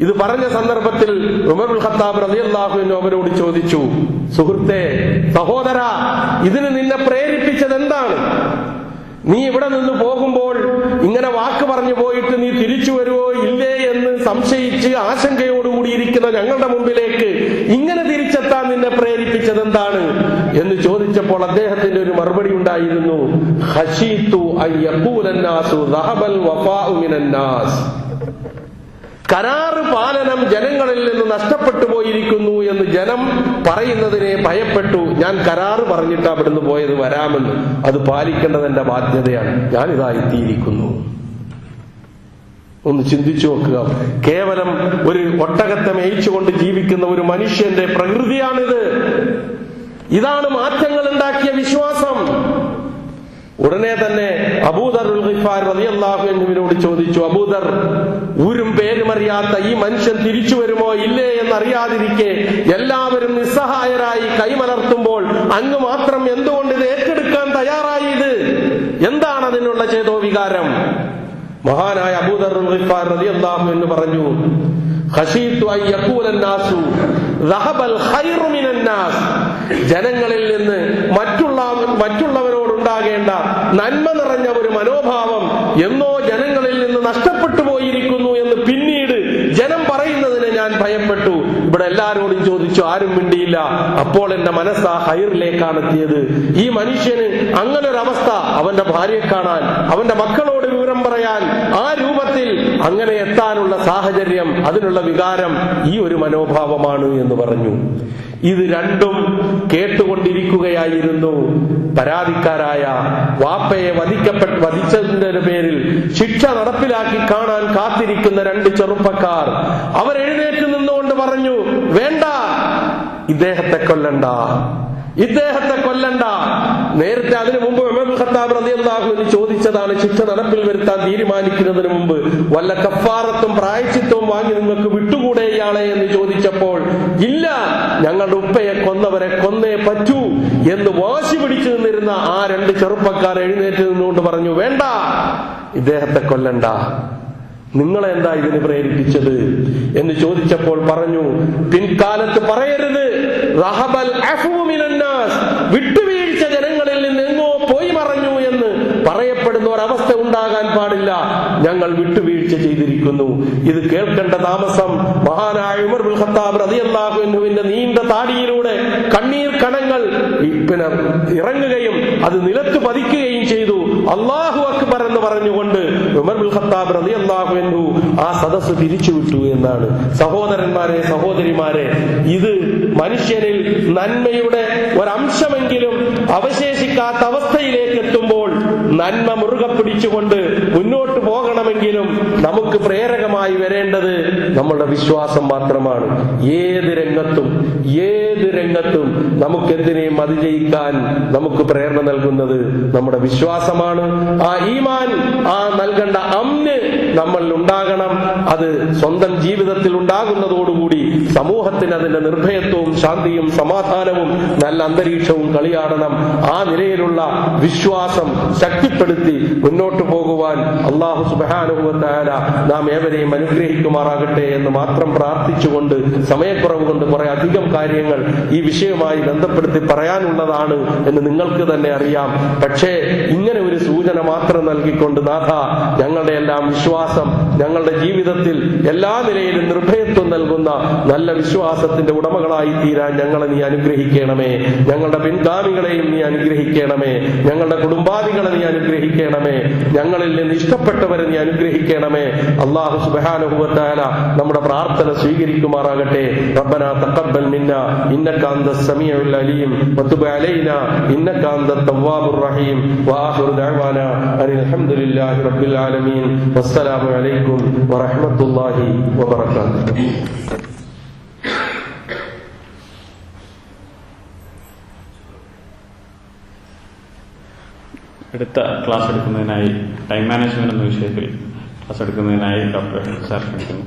ഇത് പറഞ്ഞ സന്ദർഭത്തിൽ ഉമർ ഇബ്നുൽ ഖത്താബ് റളിയല്ലാഹു അൻഹു അവരോട് ചോദിച്ചു, സുഹൃത്തേ, സഹോദര, ഇതിന് നിന്നെ പ്രേരിപ്പിച്ചത് എന്താണ്? നീ ഇവിടെ നിന്ന് പോകുമ്പോൾ ഇങ്ങനെ വാക്ക് പറഞ്ഞു പോയിട്ട് നീ തിരിച്ചു വരുമോ ഇല്ലേ എന്ന് സംശയിച്ച് ആശങ്കയോടുകൂടിയിരിക്കുന്ന ഞങ്ങളുടെ മുമ്പിലേക്ക് ഇങ്ങനെ തിരിച്ചെത്താൻ നിന്നെ പ്രേരിപ്പിച്ചത് എന്താണ് എന്ന് ചോദിച്ചപ്പോൾ അദ്ദേഹത്തിന്റെ ഒരു മറുപടി ഉണ്ടായിരുന്നു, ഖശീതു അയ്യഖൂലന്നാസു ദഹബൽ വഫാഉ മിനന്നാസ്. കരാറ് പാലനം ജനങ്ങളിൽ നിന്ന് നഷ്ടപ്പെട്ടു പോയിരിക്കുന്നു എന്ന് ജനം പറയുന്നതിനെ ഭയപ്പെട്ടു. ഞാൻ കരാറ് പറഞ്ഞിട്ട് അവിടുന്ന് പോയത്, വരാമെന്ന്. അത് പാലിക്കേണ്ടത് എന്റെ ബാധ്യതയാണ്. ഞാനിതാ എത്തിയിരിക്കുന്നു. ഒന്ന് ചിന്തിച്ചു നോക്കുക. കേവലം ഒരു ഒട്ടകത്തെ മേയിച്ചുകൊണ്ട് ജീവിക്കുന്ന ഒരു മനുഷ്യന്റെ പ്രകൃതിയാണിത്. ഇതാണ് മാറ്റങ്ങൾ ഉണ്ടാക്കിയ വിശ്വാസം. ഉടനെ തന്നെ അബൂദർ ഗിഫാരി റളിയല്ലാഹു അൻഹുവിനോട് ചോദിച്ചു, അബൂദർ, ഊരും പേരുമറിയാത്ത ഈ മനുഷ്യൻ തിരിച്ചു വരുമോ ഇല്ലേ എന്നറിയാതിരിക്കെ എല്ലാവരും നിസ്സഹായരായി കൈമലർത്തുമ്പോൾ അങ്ങ് മാത്രം എന്തുകൊണ്ട് ഇത് ഏറ്റെടുക്കാൻ തയ്യാറായത്? എന്താണ് അതിനുള്ള ചേതോ വികാരം? മഹാനായ അബൂദർ ഗിഫാരി റളിയല്ലാഹു അൻഹു പറഞ്ഞു, ഖശീതു അൻ യഖൂല അന്നാസു ദഹബൽ ഖൈറു മിനന്നാസ്. ജനങ്ങളിൽ നിന്ന് മറ്റുള്ളവരോടുണ്ടാകേണ്ട നന്മ നിറഞ്ഞ ഒരു മനോഭാവം എന്നോ ജനങ്ങളിൽ നിന്ന് നഷ്ടപ്പെട്ടു പോയിരിക്കുന്നു എന്ന് പിന്നീട് ജനം പറയുന്നതിന് ഞാൻ ഭയപ്പെട്ടു. ഇവിടെ എല്ലാരോടും ചോദിച്ചു, ആരും മിണ്ടിയില്ല. അപ്പോൾ എന്റെ മനസ്സ് ആ ഹൈറിലേക്കാണ് എത്തിയത്. ഈ മനുഷ്യന് അങ്ങനെ ഒരു അവസ്ഥ, അവന്റെ ഭാര്യയെ കാണാൻ, അവന്റെ മക്കളോട് വിവരം പറയാൻ, ആ രൂപത്തിൽ അങ്ങനെ എത്താനുള്ള സാഹചര്യം, അതിനുള്ള വികാരം ഈ ഒരു മനോഭാവമാണ് എന്ന് പറഞ്ഞു. ഇത് രണ്ടും കേട്ടുകൊണ്ടിരിക്കുകയായിരുന്നു പരാതിക്കാരായ വാപ്പയെ വധിച്ചതിന്റെ പേരിൽ ശിക്ഷ നടപ്പിലാക്കി കാണാൻ കാത്തിരിക്കുന്ന രണ്ട് ചെറുപ്പക്കാർ. അവരെഴുന്നേറ്റ് നിന്നുകൊണ്ട് പറഞ്ഞു, വേണ്ട, ഇദ്ദേഹത്തെ കൊല്ലണ്ട, ഇദ്ദേഹത്തെ കൊല്ലണ്ട. നേരത്തെ അതിനു മുമ്പ് ഉമർ ഇബ്നുൽ ഖത്താബ് റളിയല്ലാഹു അൻഹു ചോദിച്ചതാണ്, ശിക്ഷ നടപ്പിൽ വരുത്താൻ തീരുമാനിക്കുന്നതിന് മുമ്പ് വല്ല കഫാറത്തും പ്രായശ്ചിത്തവും വാങ്ങി നിങ്ങൾക്ക് വിട്ടുകൂടെ ഇയാളെ എന്ന് ചോദിച്ചപ്പോൾ, ഇല്ല, ഞങ്ങളുടെ ഉപ്പയെ കൊന്നവരെ കൊന്നേ പറ്റൂ എന്ന് വാശി പിടിച്ചു നിന്നിരുന്ന ആ രണ്ട് ചെറുപ്പക്കാർ എഴുന്നേറ്റ് നിന്നുകൊണ്ട് പറഞ്ഞു, വേണ്ട, ഇദ്ദേഹത്തെ കൊല്ലണ്ട, നിങ്ങളെന്താ ഇതിന് പ്രേരിപ്പിച്ചത് എന്ന് ചോദിച്ചപ്പോൾ പറഞ്ഞു, പിൻകാലത്ത് പറയരുത് റഹബൽ അഫൂ മിനന്നാസ്, വിട്ടുവീഴ്ച ജനങ്ങളിൽ നിന്ന് എങ്ങോ പോയി മറഞ്ഞു എന്ന് പറയപ്പെടുന്ന ഒരവസ്ഥ ഉണ്ടാകാൻ പാടില്ല. ഞങ്ങൾ വിട്ടുവീഴ്ച ചെയ്തിരിക്കുന്നു. ഇത് കേൾക്കേണ്ട താമസം മഹാനായ ഉമർ ഇബ്നുൽ ഖത്താബ് റളിയല്ലാഹു അൻഹുവിന്റെ നീണ്ട താടിയിലൂടെ കണ്ണീർ കണങ്ങൾ ഇറങ്ങുകയും അത് നിലത്ത് പതിക്കുകയും ചെയ്തു. അല്ലാഹു അക്ബർ എന്ന് പറഞ്ഞുകൊണ്ട് ഉമർ ഇബ്നുൽ ഖത്താബ് റളിയല്ലാഹു അൻഹു ആ സദസ്സ് തിരിച്ചുവിട്ടു എന്നാണ്. സഹോദരന്മാരെ, സഹോദരിമാരെ, ഇത് മനുഷ്യനിൽ നന്മയുടെ ഒരംശമെങ്കിലും അവശേഷിക്കാത്ത അവസ്ഥയിലേക്ക് എത്തുമ്പോൾ നന്മ മുറുകെ പിടിച്ചുകൊണ്ട് മുന്നോട്ട് പോകണമെങ്കിലും നമുക്ക് പ്രേരകമായി വരേണ്ടത് നമ്മുടെ വിശ്വാസം മാത്രമാണ്. ഏത് രംഗത്തും നമുക്കെന്തിനേയും അതിജയിക്കാൻ നമുക്ക് പ്രേരണ നൽകുന്നത് നമ്മുടെ വിശ്വാസമാണ്. ആ ഈമാൻ, ആ നൽകേണ്ട അമ്ന് നമ്മളിൽ ഉണ്ടാകണം. അത് സ്വന്തം ജീവിതത്തിൽ ഉണ്ടാകുന്നതോടുകൂടി സമൂഹത്തിന് അതിന്റെ നിർഭയത്വവും ശാന്തിയും സമാധാനവും നല്ല അന്തരീക്ഷവും കളിയാടണം. ആ നിലയിലുള്ള വിശ്വാസം ശക്തിപ്പെടുത്തി മുന്നോട്ട് പോകുവാൻ അല്ലാഹു സുബ്ഹാനഹു വ തആല നാം ഏവരെയും അനുഗ്രഹിക്കുമാറാകട്ടെ എന്ന് മാത്രം പ്രാർത്ഥിച്ചുകൊണ്ട്, സമയക്കുറവ് കൊണ്ട് കുറെ അധികം കാര്യങ്ങൾ ഈ വിഷയവുമായി ബന്ധപ്പെടുത്തി പറയാനുള്ളതാണ് എന്ന് നിങ്ങൾക്ക് തന്നെ അറിയാം. പക്ഷേ ഇങ്ങനെ ഒരു സൂചന മാത്രം നൽകിക്കൊണ്ട്, നാഥ, ഞങ്ങളുടെ എല്ലാം വിശ്വാസം, ഞങ്ങളുടെ ജീവിതത്തിൽ എല്ലാ നിലയിലും നിർഭയത്വം നൽകുന്ന നല്ല വിശ്വാസത്തിന്റെ ഉടമകളായി തീരാൻ ഞങ്ങളെ നീ അനുഗ്രഹിക്കണമേ. ഞങ്ങളുടെ പിൻഗാമികളെയും നീ അനുഗ്രഹിക്കണമേ. ഞങ്ങളുടെ കുടുംബാദികളെ നീ അനുഗ്രഹിക്കണമേ. ഞങ്ങളിൽ നിന്ന് ഇഷ്ടപ്പെട്ടവരെ നീ അനുഗ്രഹിക്കണമേ. അല്ലാഹു സുബ്ഹാനഹു വ തആല നമ്മുടെ പ്രാർത്ഥന സ്വീകരിക്കുമാറാകട്ടെ. റബ്ബനാ തഖബ്ബൽ മിന്നാ ഇന്നക അൻതസ് സമീഉൽ അലീം വതുബ് അലൈനാ ഇന്നക അൻതത് തവ്വാബുർ റഹീം വആഖിറു ദഅവാനാ അൽഹംദുലില്ലാഹി റബ്ബിൽ ആലമീൻ. വസ്സലാമു അലൈക്കും വറഹ്മത്തുള്ളാഹി വബറകാതുഹു. അടുത്ത ക്ലാസ് എടുക്കുന്നതിനായി ടൈം മാനേജ്മെന്റ് എന്ന വിഷയത്തിൽ ക്ലാസ് എടുക്കുന്നതിനായി ഡോക്ടർ സാർ ക്ഷണിക്കുന്നു.